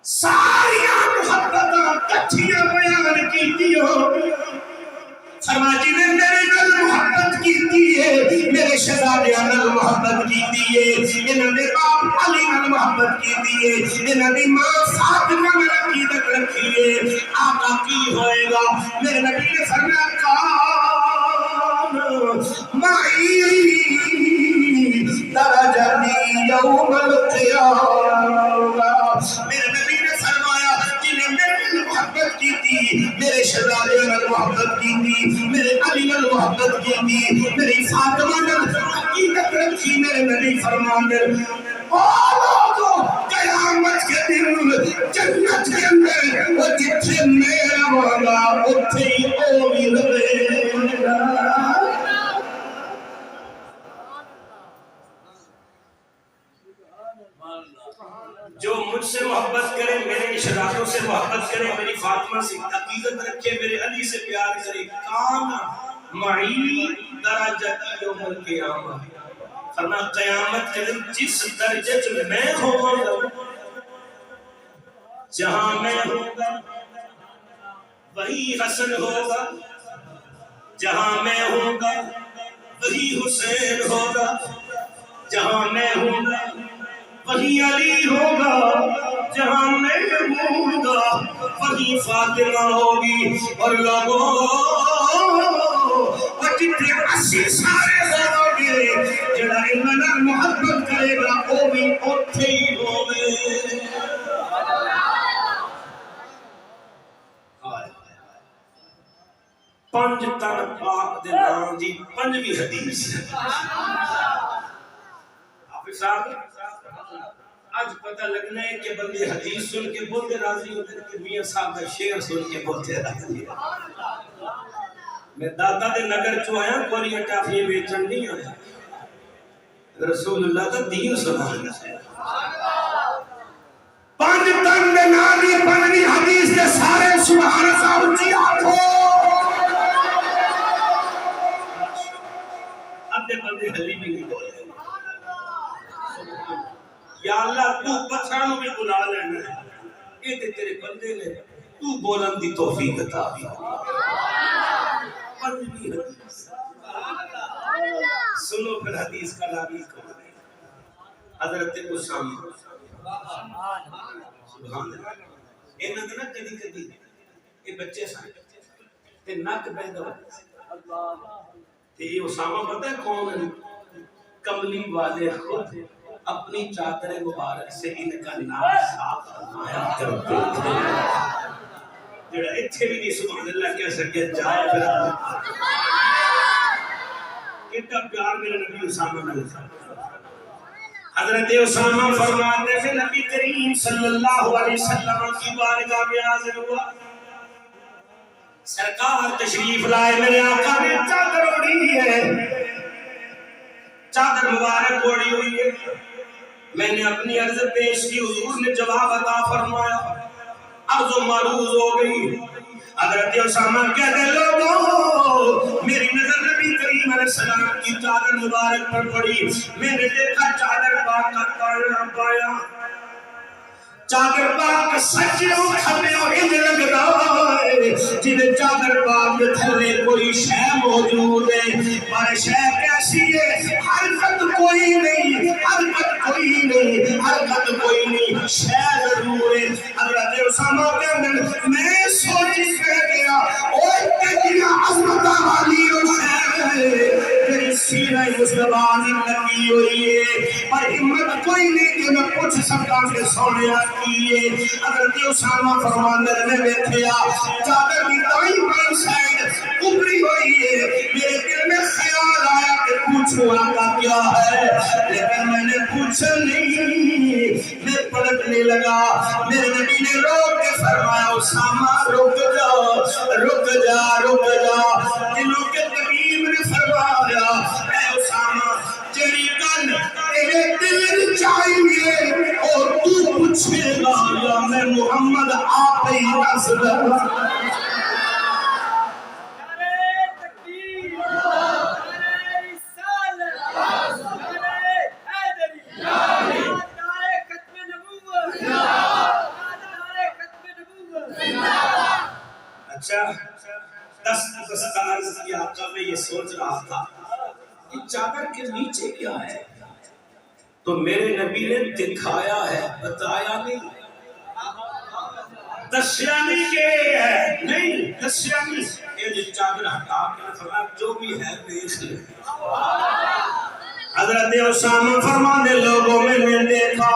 ساریاں محبتاں کٹھیاں بیان کی ہو۔ فرمایا جی نے میرے نال محبت کی ہے، میرے شہزادیاں نال محبت کی ہے، انہوں نے باپ علی نال محبت کی ہے، انہوں نے ماں فاطمہ نال عقیدت رکھی ہے، آقا کی ہوئے گا؟ میرے نبی نے فرمایا کان معی درجتی یوم القیامہ۔ میرے نبی نے فرمایا جنہیں میرے محبت کی تھی، میرے شہزادے نال محبت کی تھی، میرے علی نال محبت کی تھی، میری فاطمہ نال عقیدت رکھی، میرے نبی فرماتے قیامت کے دن جنت کے اندر وہ جتھے میرا والا اتھے ہی او بھی رہے گا۔ جو مجھ سے محبت کرے، میرے اشاروں سے محبت کرے، میری فاطمہ سے عقیدت رکھے، میرے علی سے پیار کرے، کانا معی درجہ یوم القیامہ، فرمایا قیامت کے دن جس درجے میں میں ہوں جہاں میں ہوں گا وہی حسن ہوگا، جہاں میں ہوں گا وہی حسین ہوگا، جہاں میں ہوں گا وہی علی ہوگا، جہاں میں ہوں گا وہی فاطمہ ہوگی، اور لوگوں اور جتنے اسی سارے ہوں گے جڑا انہاں محبت کرے گا وہ بھی اوتھے ہی ہوگے۔ پنج تن پاک دے نام دی پنجویں حدیث حافظ صاحب آج پتہ لگنا ہے کہ بندے حدیث سن کے بولتے راضی ہوتے ہیں کہ میاں صاحب کا شعر سن کے بولتے راضی ہیں۔ میں دادا دے نگر چو آیا کوئی ٹافی بیچن نہیں آیا، رسول اللہ کا دین سنانا ہے۔ پنج تن دے نام دی پنجویں حدیث دے سارے سبحان اللہ اونچی آنکھو بندے حلی بھی نہیں بولے، یا اللہ تو پچھانوں میں بلا لینا ہے، یہ تے تیرے بندے نے تو بولن دی توفیق عطا بھی پنجویں حدیث سنو پھر حدیث کا لاوی کون ہے؟ حضرت اسامہ سبحان اللہ انہاں دے نا کدی کدی یہ بچے سن تے نک بہدا یہ اسامہ پتہ ہے کون ہے؟ کملی والے خود اپنی چادر مبارک سے ان کا نام صاف فرمایا کرتے تھے، جڑا اتھے بھی نہیں سبحان اللہ کہہ سکے جائے پھر کتنا پیار میرے نبی اسامہ نے۔ حضرت اسامہ فرماتے ہیں نبی کریم صلی اللہ علیہ وسلم کی بارگاہ میں حاضر ہوا، سرکار تشریف لائے، میرے آقا نے چادر اوڑھی ہے، چادر مبارک اوڑھی ہوئی ہے، میں نے اپنی عرض پیش کی، حضور نے جواب عطا فرمایا، عرض و معروض ہو گئی۔ حضرت اسامہ کہتے لوگوں میری نظر نبی کریم علیہ السلام کی چادر مبارک پر پڑی، میں نے دیکھا چادر پاک کا پایا پایا، چادر پاک سجوں کھبیوں انج لگدا ہے جنہیں چادر پاک تھلے کوئی شے موجود ہے، پر شے کیسی ہے؟ حرکت کوئی نہیں، حرکت کوئی نہیں، حرکت کوئی نہیں، شے ضرور ہے۔ حضرت اسامہ کے اندر میں سوچی کہہ گیا اوہ کتنی عظمت والی وہ شے ہے تیری سینہ مصطفیٰ نے لگی ہوئی ہے، پر ہمت کوئی نہیں کہ میں پوچھ سکتا کہ سونے کیے۔ حضرت اسامہ فرمانے نے دیکھیا چادر کی دائیں بائیں سائیڈ ابری ہوئی ہے، میرے دل میں خیال آیا کہ پوچھوں آقا کیا ہے، لیکن میں نے پوچھا نہیں، میں پلٹنے لگا، میرے نبی نے روک کے فرمایا اسامہ رک جا رک جا رک جا، دلوں کے طبیب نے فرمایا اے اسامہ تیری گل تیرے دل چاہیے اور تو پوچھے گا یا میں محمد آپ ہی نصر اچھا دستار کی آقا میں یہ سوچ رہا تھا کہ چادر کے نیچے کیا ہے، تو میرے نبی نے دکھایا ہے بتایا نہیں، دسیا نہیں کہ ہے نہیں دسیا نہیں، یہ جو چادر ہٹا کے فرمایا جو بھی ہے دیکھ لے۔ حضرت اسامہ فرمانے لوگوں میں نے دیکھا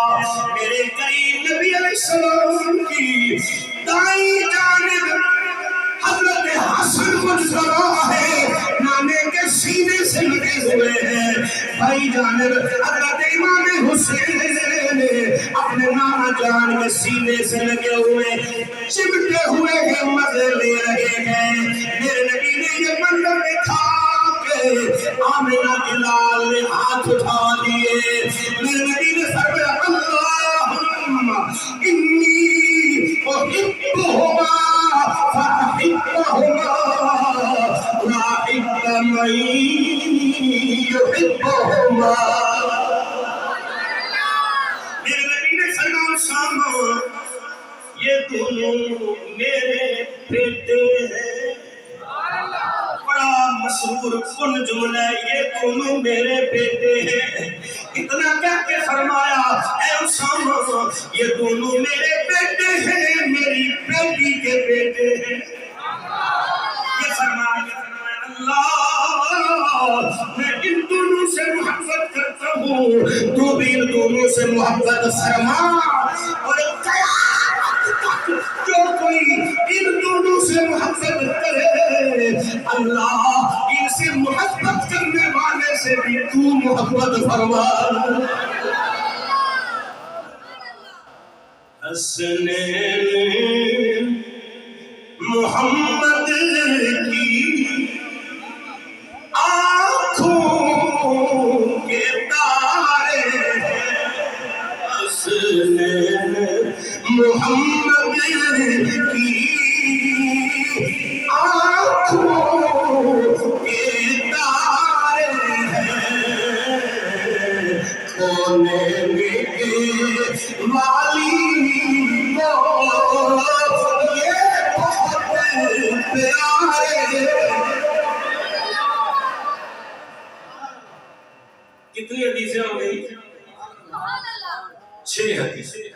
میرے قریب نبی علیہ السلام کی دائیں جانب حضرت حسن مجزرہ ہے، نانے کے سینے سے لگے ہوئے ہیں، بھائی جانب حضرت امام حسین اپنے نانا جان کے سینے سے لگے ہوئے چمٹے ہوئے ہیں، مزے لے رہے ہیں۔ میرے نبی نے یہ منظر دیکھا کہ آمنہ کے لال نے ہاتھ اٹھا دیے، میرے نبی نے فرمایا اللہم احدهما. میرے نبی نے فرمایا اسامہ یہ دونوں میرے بیٹے ہیں. بڑا مسرور کن جملہ ہے، یہ دونوں میرے بیٹے ہیں. اتنا کہہ کے فرمایا اے اسامہ یہ دونوں میرے بیٹے ہیں، میری بیٹی کے بیٹے ہیں. یہ فرمایا اللہ میں ان دونوں سے محبت کرتا ہوں، تو بھی ان دونوں سے محبت فرما. اور قیامت تک جو کوئی ان دونوں سے محبت کرے اللہ ان سے محبت کرنے والے سے بھی تو محبت فرما. حسنین محمد کی آنکھوں کے تارے ہیں. حسنین محمد کی آنکھوں کے تارے ہیں. کونے والی کو یہ بہت پیارے. کتنی حدیثیں ہو گئی؟ 6 حدیثیں.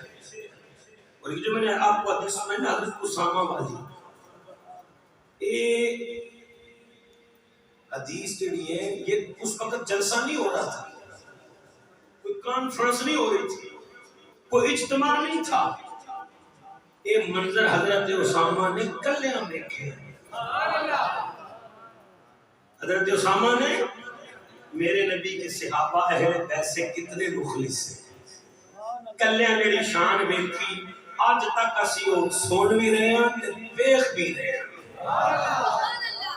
اور یہ جو میں نے آپ کو حدیث سنائی نا حضرت اسامہ والی، یہ حدیث کے لیے یہ اس وقت جلسہ نہیں ہو رہا تھا، کوئی کانفرنس نہیں ہو رہی تھی، کوئی اجتماع نہیں تھا. یہ منظر حضرت اسامہ نے کلیاں دیکھے. حضرت اسامہ نے میرے نبی کے صحابہ اہل بیت سے کتنے مخلص ہیں. کلیاں میری شان ویکھی اج تک اسی وہ سن بھی رہے ہیں تے ویکھ بھی رہے ہیں.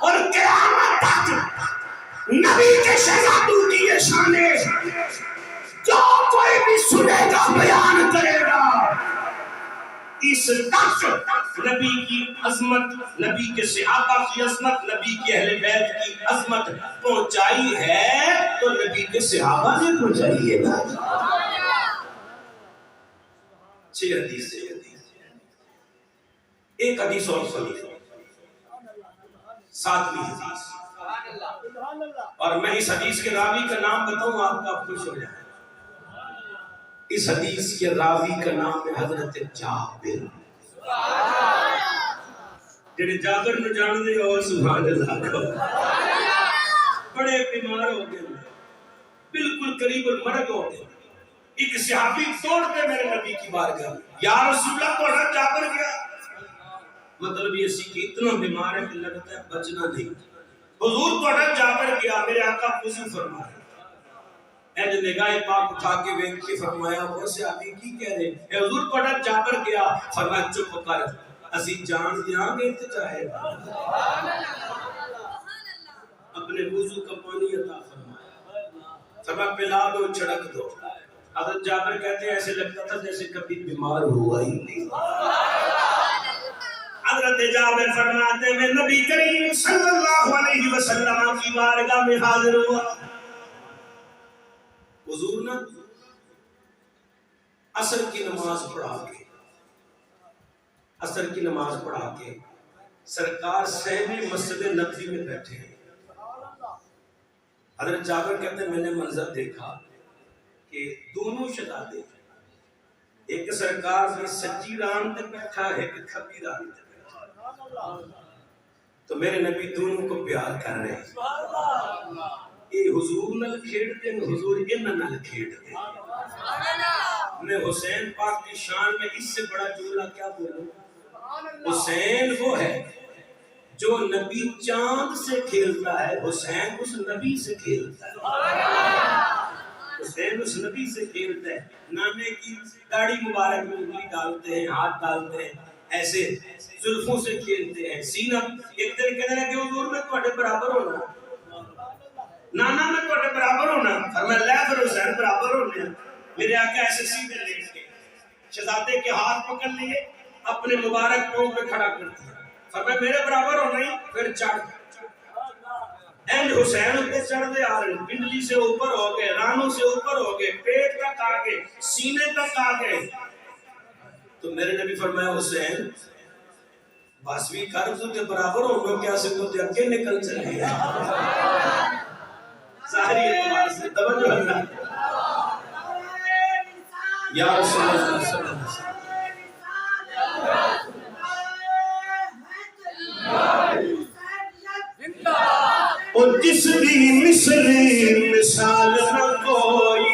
اور قیامت تک نبی کے شہزادوں کی یہ شان ہے، جو کوئی بھی سنے گا بیان کرے گا. اس تک نبی کی عظمت، نبی کے صحابہ کی عظمت، نبی کے اہل بیت کی عظمت پہنچائی ہے تو نبی کے صحابہ نے پہنچائی ہے نا. 6 حدیث سے ایک حدیث اور سنی، 7ویں حدیث. اور میں اس حدیث کے راوی کا نام بتاؤں آپ خوش ہو جائیں. اس حدیث کے راوی کا نام ہے حضرت جابر. جڑے جابر نو جان دے ہو سبحان اللہ. بڑے بیمار ہو گئے، بالکل قریب المرگ ہو گئے. ایک صحابی توڑتے میرے نبی کی بارگاہ، یا رسول اللہ تو حضرت جابر گیا. مطلب یہ سی کہ اتنا بیمار ہے کہ لگتا ہے بچنا نہیں. حضور تو حضرت جابر گیا، میرے آقا وضو فرمایا. اے جو نگاہ پاک اٹھا کے ویکھ کے فرمایا وہ صحابی کی کہہ رہے اے حضور تو حضرت جابر گیا. فرمایا چپ کر، اسی جان دیاں گے تے چاہے اپنے وضو کا پانی عطا فرمایا. فرمایا پلا دو چھڑک دو. حضرت جابر کہتے ہیں ایسے لگتا تھا جیسے کبھی بیمار ہوا ہی نہیں. حضرت جابر فرماتے ہیں نبی کریم صلی اللہ علیہ وسلم کی بارگاہ میں حاضر ہوا. حضور نے عصر کی نماز پڑھا کے سرکار صحن مسجد نبوی میں بیٹھے ہیں. حضرت جابر کہتے ہیں میں نے منظر دیکھا کہ دونوں شہزادے، ایک سرکار میں سچی ران تک بیٹھا ہے، ایک کھبی ران تک بیٹھا. تو میرے نبی دونوں کو پیار کر رہے ہیں. یہ حضور نال کھیڑتے ہیں، حضور انہاں نال کھیڑتے ہیں. میں حسین پاک کی شان میں اس سے بڑا جملہ کیا بولوں. حسین وہ ہے جو نبی چاند سے کھیلتا ہے، حسین اس نبی سے کھیلتا ہے. حسین اس نبی سے کھیلتا ہے. نانے کی داڑھی مبارک میں انگلی ڈالتے ہیں، ہاتھ ڈالتے ہیں، ایسے زلفوں سے کھیلتے ہیں. سینہ ایک دن کہنے لگے حضور میں تواڈے برابر ہونا، نانا میں تواڈے برابر ہونا. فرمایا لے پھر حسین برابر ہونے. میرے آقا ایسے سیدھے لیٹ کے شہزادے کے ہاتھ پکڑ لیے، اپنے مبارک پاؤں پہ کھڑا کر دیا. فرمایا میرے برابر ہونا ہی. پھر چڑھ اینڈ حسین اتنے چڑھتے آ رہے، پنڈلی سے اوپر ہو گئے، رانوں سے اوپر ہو گئے، پیٹ تک آ گئے، سینے تک آ گئے. تو میرے نبی فرمایا حسین بس بھی کر تو تے برابر ہو گئے، کیا سے تو تے اگے نکل چلے گا. ظاہری اعتبار سے توجہ ہے یا رسول اللہ صلی اللہ علیہ وسلم. اور جس بھی مثال نہ کوئی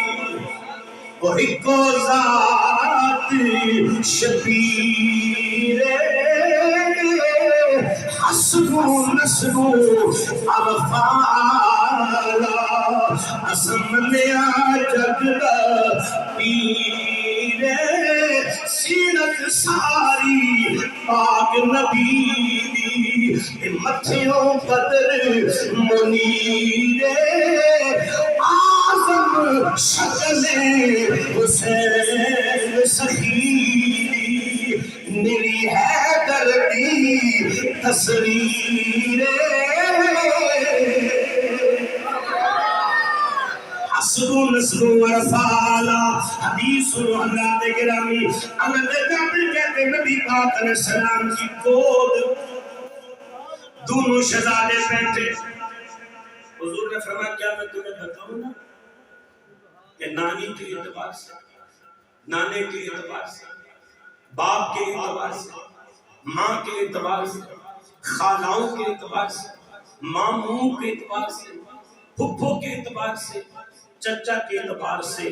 وہی کو ذات شبیر حسب نسب افعالا اسمنیا جگڑا پیر سیرت ساری پاک نبی دی متھیوں بدر منیر آزم شکل حسین سخی میری حیدر دی تصویر حسب نسب ورفالا. حدیث حضرات گرامی حضرت جابر کہتے نبی پاک علیہ السلام کی گود دونوں شہزادے بیٹھے. حضور نے فرمایا کیا میں تمہیں بتاؤں نا کہ نانی کے اعتبار سے، نانے کے اعتبار سے، باپ کے اعتبار سے، ماں کے اعتبار سے، خالاؤں کے اعتبار سے، ماموں کے اعتبار سے، پھپھو کے اعتبار سے، چچا کے اعتبار سے،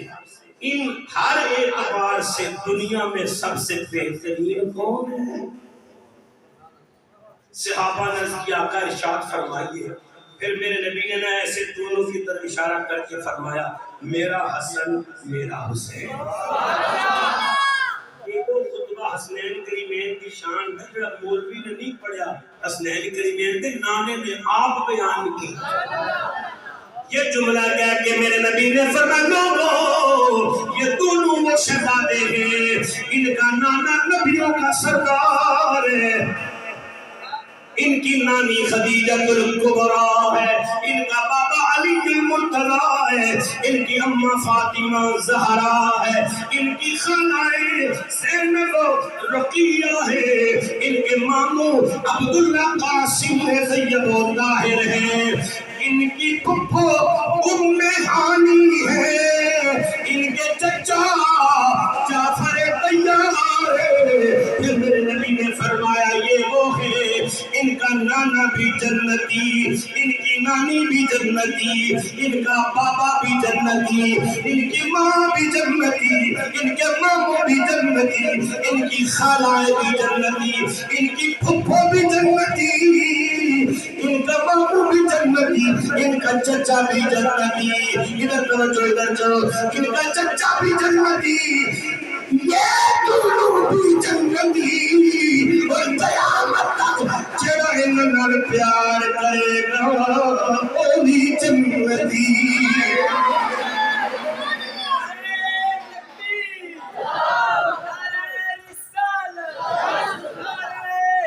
ان ہر اعتبار سے دنیا میں سب سے بہترین کون ہے؟ صحابہ نے کیا کا ارشاد فرمائیے. پھر میرے نبی نے ایسے دونوں کی طرف اشارہ کر کے فرمایا میرا حسن میرا حسین. ایک خطبہ حسنین کریمین کی شان ہے، مولوی نے نہیں پڑھا، حسنین کریمین کے نانے نے آپ بیان کی. یہ جملہ کہہ کے میرے نبی نے فرمایا لوگوں یہ دونوں وہ شہزادے ہیں، ان کا نانا نبیوں کا سردار ہے، ان کی نانی خدیجہ الکبریٰ ہے، ان کا بابا علی المرتضیٰ ہے، ان کی اماں فاطمہ زہرا ہے، ان کی خالہ زینب رقیہ ہے، ان کے ماموں عبداللہ قاسم طیب و طاہر ہیں، ان کی پھپھو ام ہانی ہے، ان کے چچا جعفر طیار ہے. پھر میرے نبی نے فرمایا یہ وہ ہے ان کا نانا بھی جنتی، ان کی نانی بھی جنتی، ان کا بابا بھی جنتی، ان کی ماں بھی جنتی، ان کے ماموں بھی جنتی، ان کی خالائیں بھی جنتی، ان کی پھپھو بھی جنتی، ان کا ماموں بھی جنتی، ان کا چچا بھی جنتی. ادھر توجہ ادھر چلو، ان کا چچا بھی جنتی، یہ دونوں بھی جنتی. اور قیامت تک جڑا انہاں نال پیار کرے گا وہ بھی جنتی.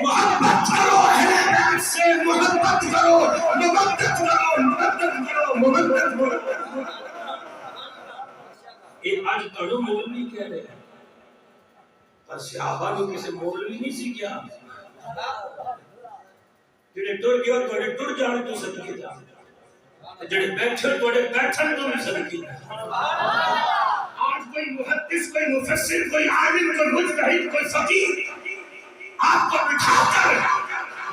محبت کرو اہل سے، محبت کرو، محبت کرو، محبت کرو، محبت کرو. یہ آج تڑو مولوی کہہ رہے ہیں پر صحابہ نے کسی مولوی نہیں سی کیا جڑے ٹر گئے اور توڑے ٹر جانے تو صدقے جا جڑے بیٹھے توڑے بیٹھن تو بھی صدقے جا. آج کوئی محدث، کوئی مفسر، کوئی عالم، کوئی مجتہد، کوئی فقیہ آپ کو بٹھا کر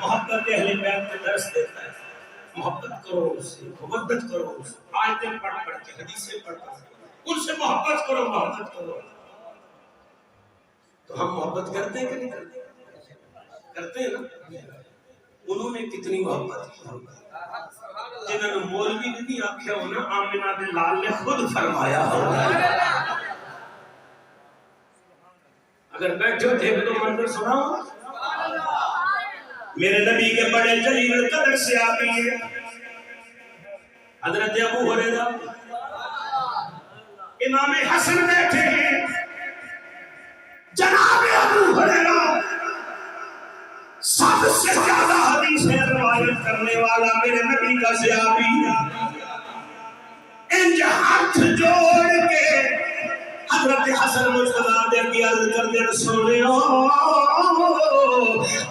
محبت اہل بیت کے درس دیتا ہے. محبت کرو اس سے، محبت کرو اس سے، آیتیں پڑھ پڑھ کے، حدیثیں پڑھ پڑھ کے ان سے محبت کرو، محبت کرو. تو ہم محبت کرتے ہیں کہ نہیں کرتے؟ کرتے ہیں نا. انہوں نے کتنی محبت کی، جنہوں نے مولوی نے نہیں آکھیا ہونا، آمنہ دے لال نے خود فرمایا ہوگا. اگر بیٹھو تھے تو منظر سناؤ. میرے نبی کے بڑے جلیل القدر سے آتی ہے حضرت ابو ہریرہ، امام حسن بیٹھے ہیں، جناب ابو ہریرہ سب سے زیادہ حدیثیں روایت کرنے والے والا میرے نبی کا صحابی انج ہاتھ جوڑ کے حضرت حسن مجتبیٰ دے کی عرض کر دے سونے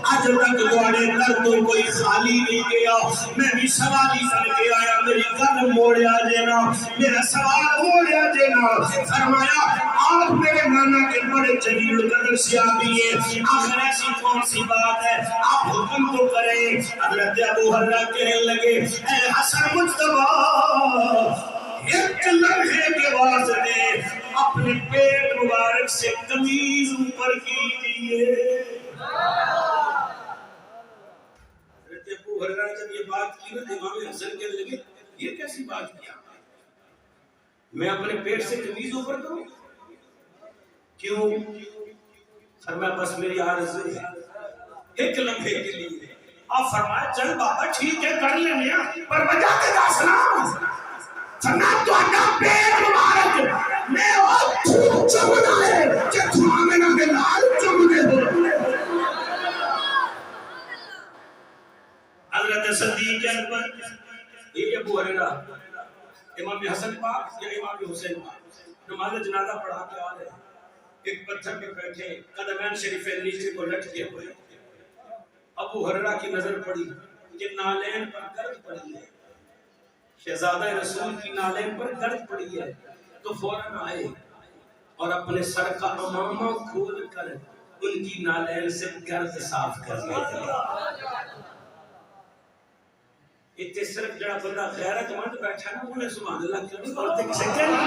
اج تک دوڑے کر تو کوئی خالی نہیں گیا، میں بھی سوالی کر کے آیا، میری گل موڑیا جینا، میرا سوال موڑیا جینا۔ فرمایا آپ میرے نانا کے بڑے جلیل قدر صحابی ہیں، آخر ایسی کون سی بات ہے، آپ حکم تو کریں۔ حضرت ابو ہریرہ کہنے لگے اے حسن مجتبیٰ، ایک لمحے کے واسطے اپنے پیٹ مبارک سے قمیض اوپر کیجئے۔ حضرت ابو ہریرہ جب یہ بات کی نا، امام حسن کہنے لگے یہ کیسی بات کیا، میں اپنے پیٹ سے قمیض اوپر کروں؟ کیوں؟ فرمایا بس میری عرض ہے ایک لمحے کے لیے۔ آپ فرمایا چل بابا ٹھیک ہے کر لینے پر وجہ کے داسنا فرمایا تو اڈا پیٹ مبارک میں اور تھوک چمنا ہے کہ تھوامنا کے لال چمنے ہو۔ حضرت صدیق اکبر یہ ابو ہریرہ امام حسن پاک یا امام حسین پاک نماز جنازہ پڑھا کے آ رہے ہیں، ایک پتھر پہ بیٹھے قدمین شریفین نیچے کو لٹکے ہوئے، ابو ہریرہ کی نظر پڑی کہ نالین پر گرد پڑی ہے، شہزادہ رسول کی نالین پر گرد پڑی ہے، تو فوراً آئے اور اپنے سر کا امامہ کھول کر ان کی نالین سے گرد صاف کر لیتے۔ اتنے صرف جڑا بندہ غیرت مند بیٹھا نا انہیں سبحان اللہ کیوں نہیں بولتے کسے کہنے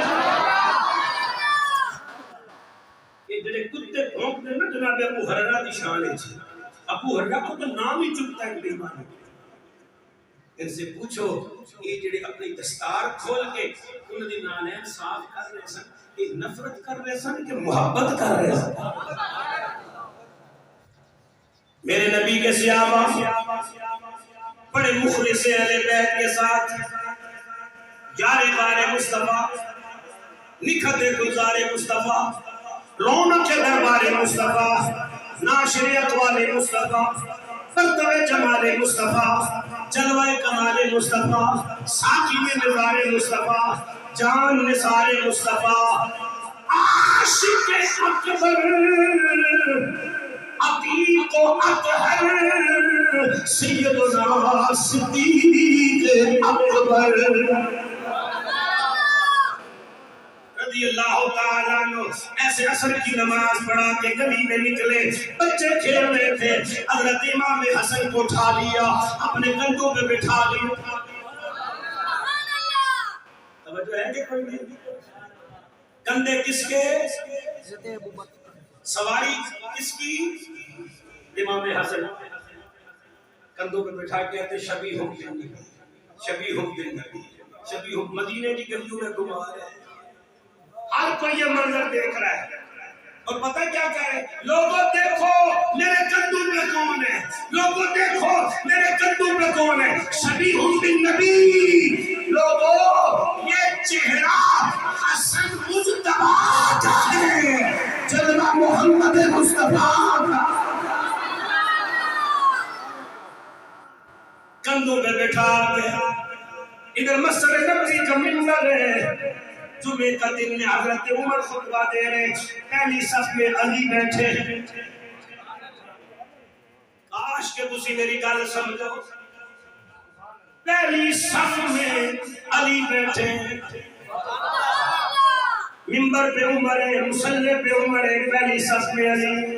یہ جڑے کتے بھونکتے نا جناب ابو ہریرہ کی شان ہے۔ ابو ہریرہ کو تو نام ہی چکتا ہے بے ایمان، ان سے پوچھو یہ جڑے اپنی دستار کھول کے انہوں نے نالین صاف کر رہے سن، یہ نفرت کر رہے سن کہ محبت کر رہے سن؟ میرے نبی کے صحابہ بڑے مخلص اہل بیت کے ساتھ یار بار مصطفیٰ، نکھت گلزار مصطفیٰ، رونق دربار مصطفیٰ، ناشر اقوال مصطفیٰ، پرتو جمال مصطفیٰ، جلوہ کمال مصطفیٰ، ساقی نظار مصطفیٰ، جان نثار مصطفیٰ، عاشق اکبر، عتیق و اطہر، سیدنا صدیق اکبر رضی اللہ تعالیٰ عنہ ایسے عصر کی نماز پڑھا کے گلی میں نکلے، بچے کھیل رہے تھے، حضرت امام حسن کو اٹھا لیا، اپنے کندھوں پہ بٹھا لیا۔ توجہ ہے کہ کوئی نہیں؟ کندھے کس کے؟ سواری کس کی؟ امام حسن کندھوں پہ بٹھا کے کہتے شبیہ بالنبی، شبیہ بالنبی، شبیہ مدینے کی گلیوں میں گھما رہے ہیں۔ ہر کوئی یہ منظر دیکھ رہا ہے اور پتہ کیا کہہ رہے ہیں؟ لوگوں دیکھو میرے کندھوں پہ کون ہے، لوگوں دیکھو میرے کندھوں پہ کون ہے، شبیہ بالنبی۔ لوگوں یہ چہرہ حسن مجتبیٰ کا ہے، جلوہ محمد مصطفیٰ کا۔ کندھوں پہ بٹھا کے ادھر مسجد نبوی کا منبر ہے، جمعے کا دن میں حضرت عمر خطبہ دے رہے، پہلی صف میں علی بیٹھے۔ کاش کہ تسی میری گل سمجھو، پہلی صف میں علی بیٹھے، منبر پہ عمر ہے، مصلی پہ عمر ہے، پہلی صف میں علی،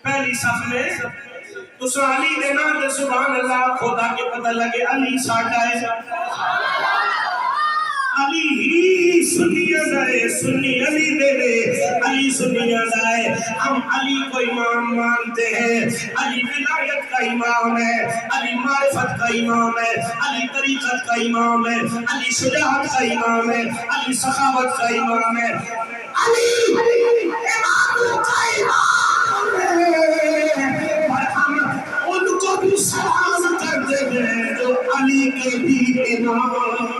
پہلی صف میں تو علی دے نام دے سبحان اللہ خدا کے پتہ لگے علی ساڈا ہے، علی ہی سنیت ہے، سنی علی دے دے، علی سنیت ہے۔ ہم علی کو امام مانتے ہیں، علی ولایت کا امام ہے، علی معرفت کا امام ہے، علی طریقت کا امام ہے، علی شجاعت کا امام ہے، علی سخاوت کا امام ہے، علی امام کا امام ہے۔ اور ہم ان کو بھی سلام کرتے ہیں جو علی کے بھی امام۔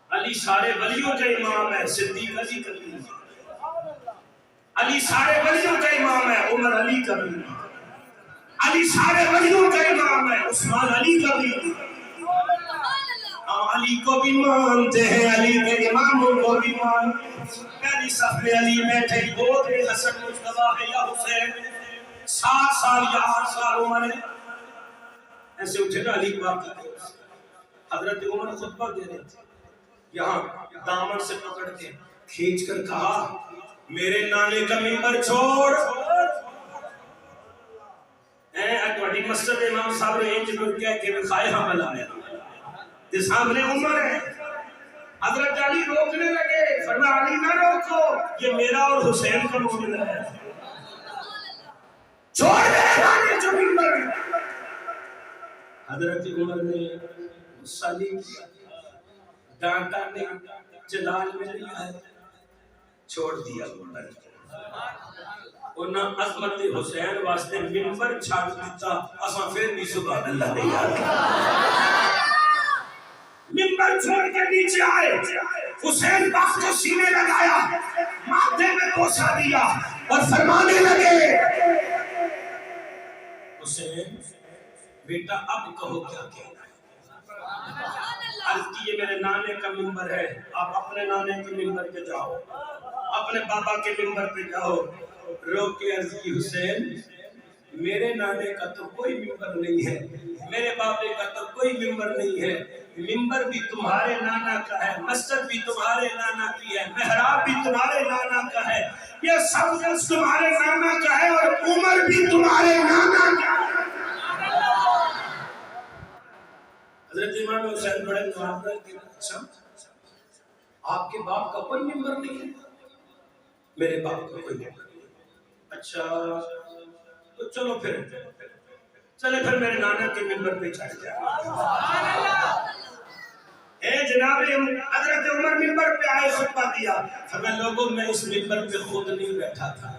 علی سارے ولیوں کا امام ہے، صدیق علی کا امام، علی سارے ولیوں کا امام ہے، عمر علی کا امام۔ علی سارے ولیوں کا امام ہے، عثمان علی کا بھی، ہم علی کو بھی مانتے ہیں، علی کے اماموں کو بھی مانتے ہیں۔ پہلی صف میں علی بیٹھے، گود میں حسن مجتبیٰ ہے یا حسین، 7 سال یا 8 سال عمر ہے، ایسے اٹھے نا علی پاک کی طرف سے، حضرت عمر خطبہ دے رہے تھے، یہاں دامن سے پکڑ کے کھینچ کر کہا میرے نانے کا ممبر چھوڑ، اے مسجد امام صاحب نے ایک جنہوں کیا کہ خواہ حمل آیا تے سامنے عمر ہے، حضرت علی روکنے لگے، فرمایا علی نہ روکو، یہ میرا اور حسین کا معاملہ ہے، چھوڑ دے نانے جو ممبر۔ حضرت عمر نے غصہ نہیں کیا، ڈانٹا نہیں، جلال میں نہیں آیا، چھوڑ دیا ممبر۔ انہاں عظمت حسین واسطے ممبر چھاڑ دیتا، اساں پھر بھی سبحان اللہ نہیں آتا، ممبر چھوڑ کے نیچے آئے، حسین باپ کو سینے لگایا، ماتھے میں بوسہ دیا اور فرمانے لگے حسین بیٹا اب کہو کیا کہنا ہے، عرض کی یہ میرے نانے کا ممبر ہے، آپ اپنے نانے کے ممبر پہ جاؤ، اپنے بابا کے ممبر پہ جاؤ، رو کے عرض کی حسین میرے نانے کا تو کوئی ممبر نہیں ہے، میرے بابے کا تو کوئی ممبر نہیں ہے، ممبر بھی تمہارے نانا کا ہے، مسجد بھی تمہارے نانا کی ہے، محراب بھی تمہارے نانا کا ہے، یہ سب کچھ تمہارے نانا کا ہے اور عمر بھی تمہارے نانا کا ہے۔ حضرت امام حسین بڑے نواب کے اچھا آپ کے باپ کا کوئی ممبر نہیں ہے، میرے باپ کا کوئی ممبر نہیں ہے، اچھا تو چلو پھر میرے نانا کے ممبر پہ چڑھ جائے۔ اے جناب حضرت عمر ممبر پہ آئے، خطبہ دیا، فرمایا لوگوں میں اس ممبر پہ خود نہیں بیٹھا تھا،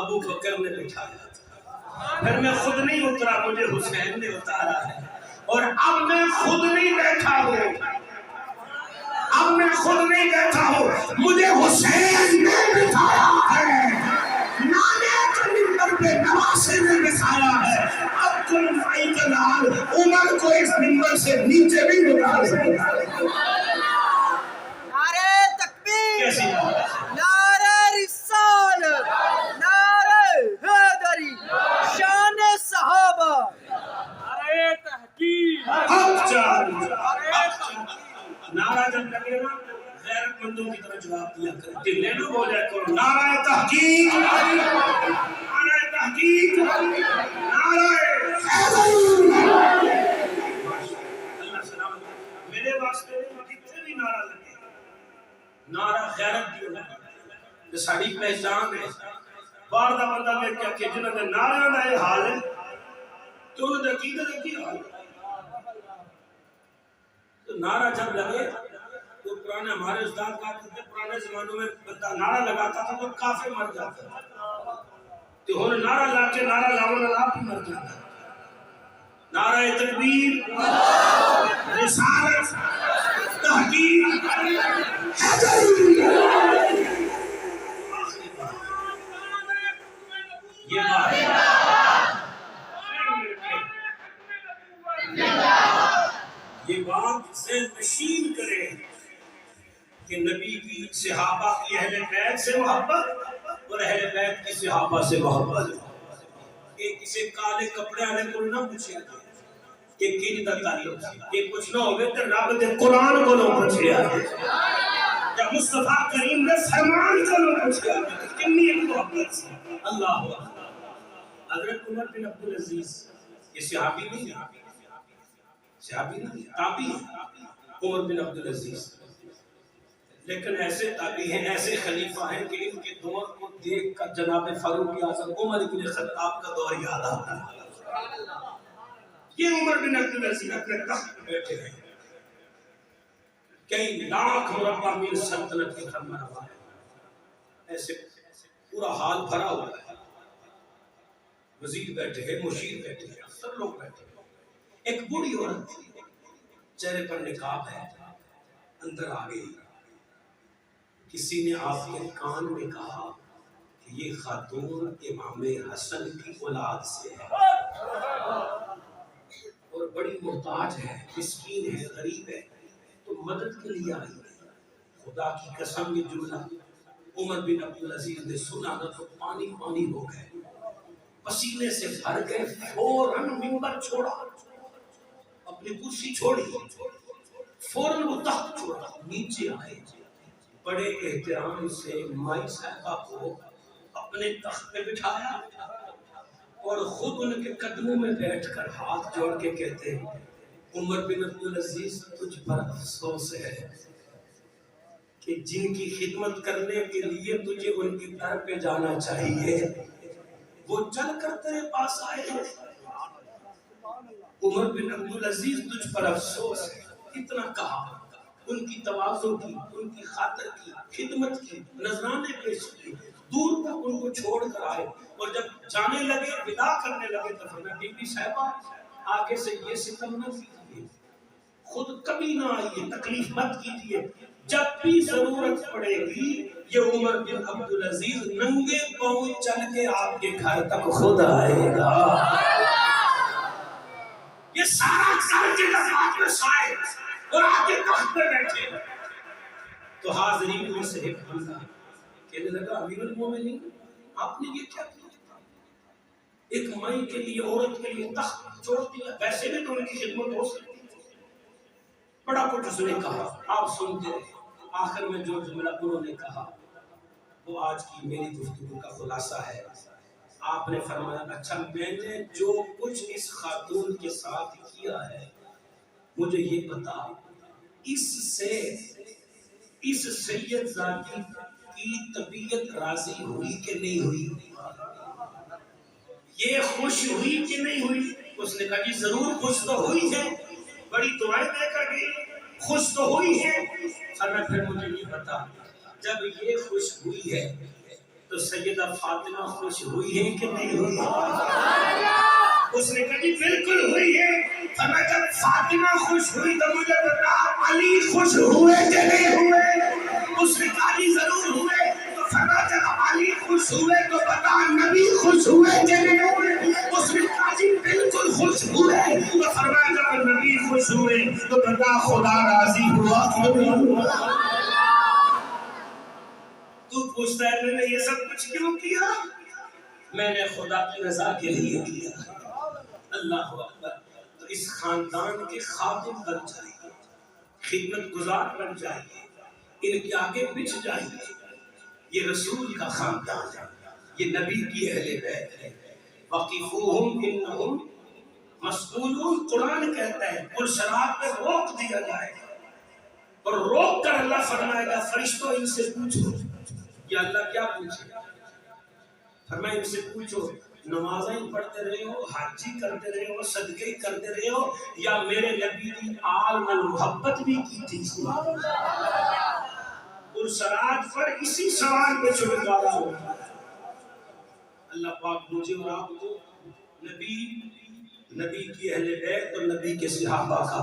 ابو بکر نے بٹھایا تھا، پھر میں خود نہیں اترا، مجھے حسین نے اتارا ہے، اور اب میں خود نہیں بیٹھا ہوں، اب میں خود نہیں بیٹھا ہوں، مجھے حسین نے بٹھایا ہے، نانے کے ممبر پہ نواسے نے بٹھایا ہے، اب تم بھائی کے نال عمر کو اس ممبر سے نیچے نہیں اتار سکتے۔ نعرہ تکبیر، کیسی نعرہ رسالت، نعرہ حیدری، شان صحابہ، نعرہ تحقیق، حق چاہیے، نعرہ جب لگے نا غیرت مندوں کی طرح جواب دیا کرے، دلے نہ ہو جائے کرو، نعرہ تحقیق، نعرہ تحقیق، نعرہ حیدری، اللہ سلام، میرے واسطے کتنے بھی نعرہ لگے، نعرہ غیرت دی لگے، یہ ساری پہچان ہے، باہر دا بندہ میں کیا کہ جنہوں نے نعرہ دا یہ حال ہے تو انہوں نے عقیدت کی حال ہے، تو نعرہ جب لگے تو پرانے ہمارے استاد کہتے تھے پرانے زمانوں میں بندہ نعرہ لگاتا تھا تو کافر مر جاتا تھا، تو ہن نعرہ لا کے نعرہ لاؤ آپ ہی مر جاتا، نعرہ تکبیر، رسالت، تحقیق، حیدری، یہ بات ذہن نشین کرے کہ نبی کی صحابہ کی اہل بیت سے محبت اور اہل بیت کی صحابہ سے محبت، کہ کسی کالے کپڑے والے کو نہ پوچھے کہ کن کا تعلق ہے، کہ کچھ نہ ہوگے تو رب دے قرآن کو نہ پوچھے یا مصطفیٰ کریم نے فرمان کو نہ پوچھے کنی ایک محبت سے۔ اللہ اکبر۔ حضرت عمر بن عبدالعزیز یہ صحابی نہیں ہے، صحابی نہیں، تابعی ہیں، عمر بن عبدالعزیز، لیکن ایسے تابعی ہیں، ایسے خلیفہ ہیں کہ ان کے دور کو دیکھ کر جناب فاروق اعظم عمر بن خطاب کا دور یاد آتا ہے۔ یہ عمر بن عبدالعزیز اپنے تخت پہ بیٹھے ہیں، کئی لاکھ مربع میل سلطنت کے فرمانروا ہیں، ایسے پورا حال بھرا ہوا ہے، وزیر بیٹھے ہیں، مشیر بیٹھے ہیں، سب لوگ بیٹھے ہیں، ایک بوڑھی عورت تھی، چہرے پر نقاب ہے، اندر آ گئی، کسی نے آپ کے کان میں کہا کہ یہ خاتون امام حسن کی اولاد سے ہے اور بڑی محتاج ہے، مسکین ہے، غریب ہے، تو مدد کے لیے آئی ہے۔ خدا کی قسم یہ جملہ عمر بن عبدالعزیز نے سنا نہ تو پانی پانی ہو گئے، پسینے سے بھر گئے، فوراً منبر چھوڑا، اپنی کرسی چھوڑی، فوراً وہ تخت چھوڑا، نیچے آئے، بڑے احترام سے مائی صاحبہ کو اپنے تخت پہ بٹھایا اور خود ان کے قدموں میں بیٹھ کر ہاتھ جوڑ کے کہتے ہیں عمر بن عبدالعزیز تجھ پر افسوس ہے کہ جن کی خدمت کرنے کے لیے تجھے ان کی در پہ جانا چاہیے وہ چل کر تیرے پاس آئے ہیں۔ عمر بن عبدالعزیز تجھ پر افسوس ہے، اتنا کہا، ان کی تواضع کی، ان کی خاطر کی، خدمت کی، نذرانے پیش کی، دور تک ان کو چھوڑ کر آئے اور جب جانے لگے، ودا کرنے لگے تو فرمایا بی بی صاحبہ آگے سے یہ ستم نہ کیجیے، خود کبھی نہ آئیے، تکلیف مت کیجیے، جب بھی ضرورت پڑے گی یہ عمر بن عبدالعزیز ننگے پاؤں چل کے آپ کے گھر تک خود آئے گا، یہ سارا کر کے آپ میں سائے اور آگے تخت پہ بیٹھے۔ تو حاضرین میں سے ایک بندہ کہنے لگا امیر المومنین آپ نے یہ کیا کیا؟ ایک مائی کے لیے، عورت کے لیے تخت چھوڑ دیا، ویسے بھی تو ان کی خدمت ہو سکتی، بڑا کچھ اس نے کہا، آپ سنتے رہے۔ آخر میں جو جملہ انہوں نے کہا وہ آج کی میری گفتگو کا خلاصہ ہے۔ آپ نے فرمایا اچھا میں نے جو کچھ اس خاتون کے ساتھ کیا ہے مجھے یہ بتا اس سے اس سید زادی کی طبیعت راضی ہوئی کہ نہیں ہوئی، یہ خوش ہوئی کہ نہیں ہوئی؟ اس نے کہا جی ضرور خوش تو ہوئی ہے، بڑی دعائیں دے کر گئی، خوش تو ہوئی ہے۔ فرمایا پھر مجھے یہ بتا جب یہ خوش ہوئی ہے تو سیدہ فاطمہ خوش ہوئی ہے کہ نہیں ہوئی؟ اس نے کہا جی بالکل ہوئی ہے۔ فرمایا جب فاطمہ خوش ہوئی تو مجھے بتا علی خوش ہوئے کہ نہیں ہوئے؟ اس نے کہا جی ضرور ہوئے۔ تو فرمایا جب علی خوش ہوئے تو بتا نبی خوش ہوئے کہ نہیں ہوئے؟ اس نے کہا جی بالکل خوش ہوئے۔ تو فرمایا جب نبی خوش ہوئے تو بتا خدا راضی ہوا کہ نہیں ہوا؟ تو پوچھتا ہے میں نے یہ سب کچھ کیوں کیا؟ میں نے خدا کی رضا کے لیے کیا۔ اللہ اکبر۔ تو اس خاندان کے خادم بن جائیے، خدمت گزار بن جائیے، ان کے آگے بچھ جائیے۔ یہ رسول کا خاندان ہے، یہ نبی کی اہل بیت ہے۔ وقفوہم انہم مسئولون، قرآن کہتا ہے پرشراب پہ روک دیا جائے اور روک کر اللہ فرمائے گا فرشتوں ان سے پوچھو۔ یا اللہ کیا پوچھے؟ فرمائے ان سے پوچھو نمازیں پڑھتے رہے ہو، حجی کرتے رہے ہو، صدقے کرتے رہے ہو، یا میرے نبی کی آل میں محبت بھی کی تھی؟ پرسرات پر اسی سوال پہ چھڑکارا ہو۔ اللہ پاک مجھے اور آپ کو نبی کی اہل بیت اور نبی کے صحابہ کا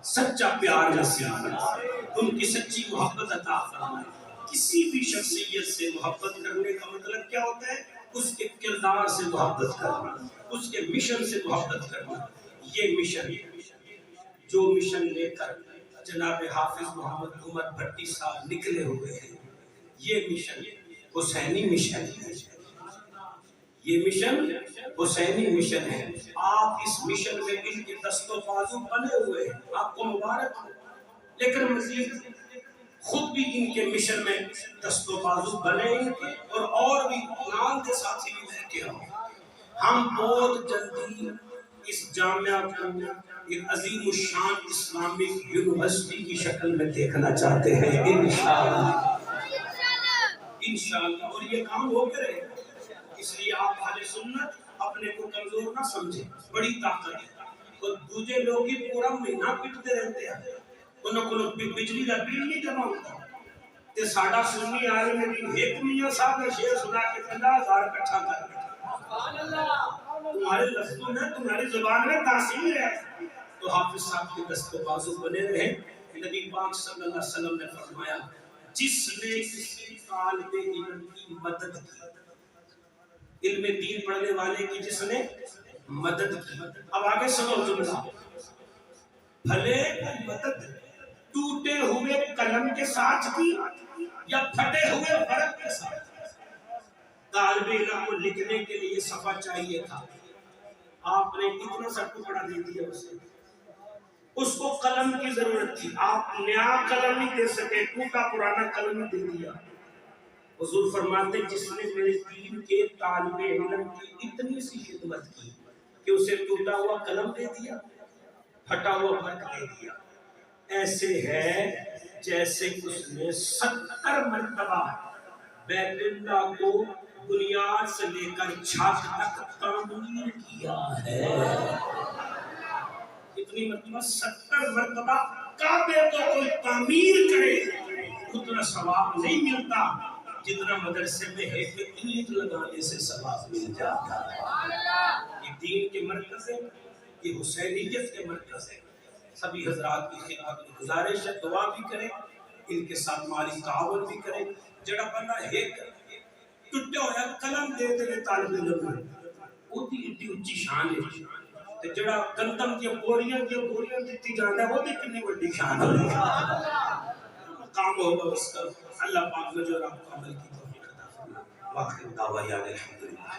سچا پیار نصیب فرمائے، ان کی سچی محبت عطا فرمائے۔ کسی بھی شخصیت سے محبت کرنے کا مطلب کیا ہوتا ہے؟ اس کے کردار سے محبت کرنا، اس کے مشن سے محبت کرنا۔ یہ مشن جو مشن لے کر جناب حافظ محمد عمر بھٹی صاحب نکلے ہوئے ہیں، یہ مشن حسینی مشن ہے، یہ مشن حسینی مشن ہے۔ آپ اس مشن میں ان کے دست و بازو بنے ہوئے ہیں، آپ کو مبارک ہو، لیکن مزید خود بھی ان کے مشن میں دست و بازو بنے ان کے اور بھی نام کے ساتھی بھی لے کے ہوں۔ ہم بہت جلدی اس جامعہ کو ایک عظیم الشان اسلامک یونیورسٹی کی شکل میں دیکھنا چاہتے ہیں انشاءاللہ، انشاءاللہ، اور یہ کام ہو کے رہے گا۔ اس لیے آپ اہل سنت اپنے کو کمزور نہ سمجھیں، بڑی طاقت ہے۔ اور دوسرے لوگ ہی پورا مہینہ پٹتے رہتے ہیں، انہوں کو بجلی کا بل نہیں جمع ہوتا، تے ساڈا سنی عالم دین ایک میاں صاحب نے شعر سنا کے 50,000 اکٹھا کر دیا۔ تمہارے لفظوں میں، تمہاری زبان میں تاثیر ہے۔ تو حافظ صاحب کے دست و بازو بنے رہے۔ نبی پاک صلی اللہ علیہ وسلم نے فرمایا جس نے کسی طالب علم کی مدد کی علم دین پڑھنے والے کی جس نے مدد کی. اب آگے سنو جملہ، بھلے مدد ٹوٹے ہوئے قلم کے ساتھ کی یا پھٹے ہوئے ورق کے ساتھ. طالب علم کو لکھنے کے لیے صفحہ چاہیے تھا، آپ نے اتنا سا ٹکڑا دے دیا اسے. اس کو قلم کی ضرورت تھی، آپ نیا قلم ہی دے سکے، ٹوٹا پرانا قلم ہی دے دیا. حضور فرماتے جس نے میرے دین کے طالب علم کی اتنی سی خدمت کی کہ اسے ٹوٹا ہوا قلم دے دیا، پھٹا ہوا ورق دے دیا، ایسے ہے جیسے اس نے 70 مرتبہ بیت اللہ کو بنیاد سے لے کر چھت تک تعمیر کیا ہے. اتنی مرتبہ 70 مرتبہ کعبے کو کوئی تعمیر کرے اتنا ثواب نہیں ملتا جتنا مدرسے میں ہے کہ اینٹ لگانے سے ثواب مل جاتا ہے. یہ دین کے مرکز ہے، یہ حسینیت کے مرکز ہے. سبھی حضرات کی خدمت میں گزارش ہے، دعا بھی کریں، ان کے ساتھ مالی تعاون بھی کریں. جڑا بندہ ایک ٹوٹا ہوا قلم دے دے طالب علم وہ دی اتنی اونچی شان ہے، تے جڑا گندم دی بوریاں دتی جاندا ہے وہ دی کتنی بڑی شان ہے. مقام ہوگا اس کا. اللہ پاک نے جو آپ کو عمل کی توفیق عطا فرمائے. واخر دعوانا الحمدللہ.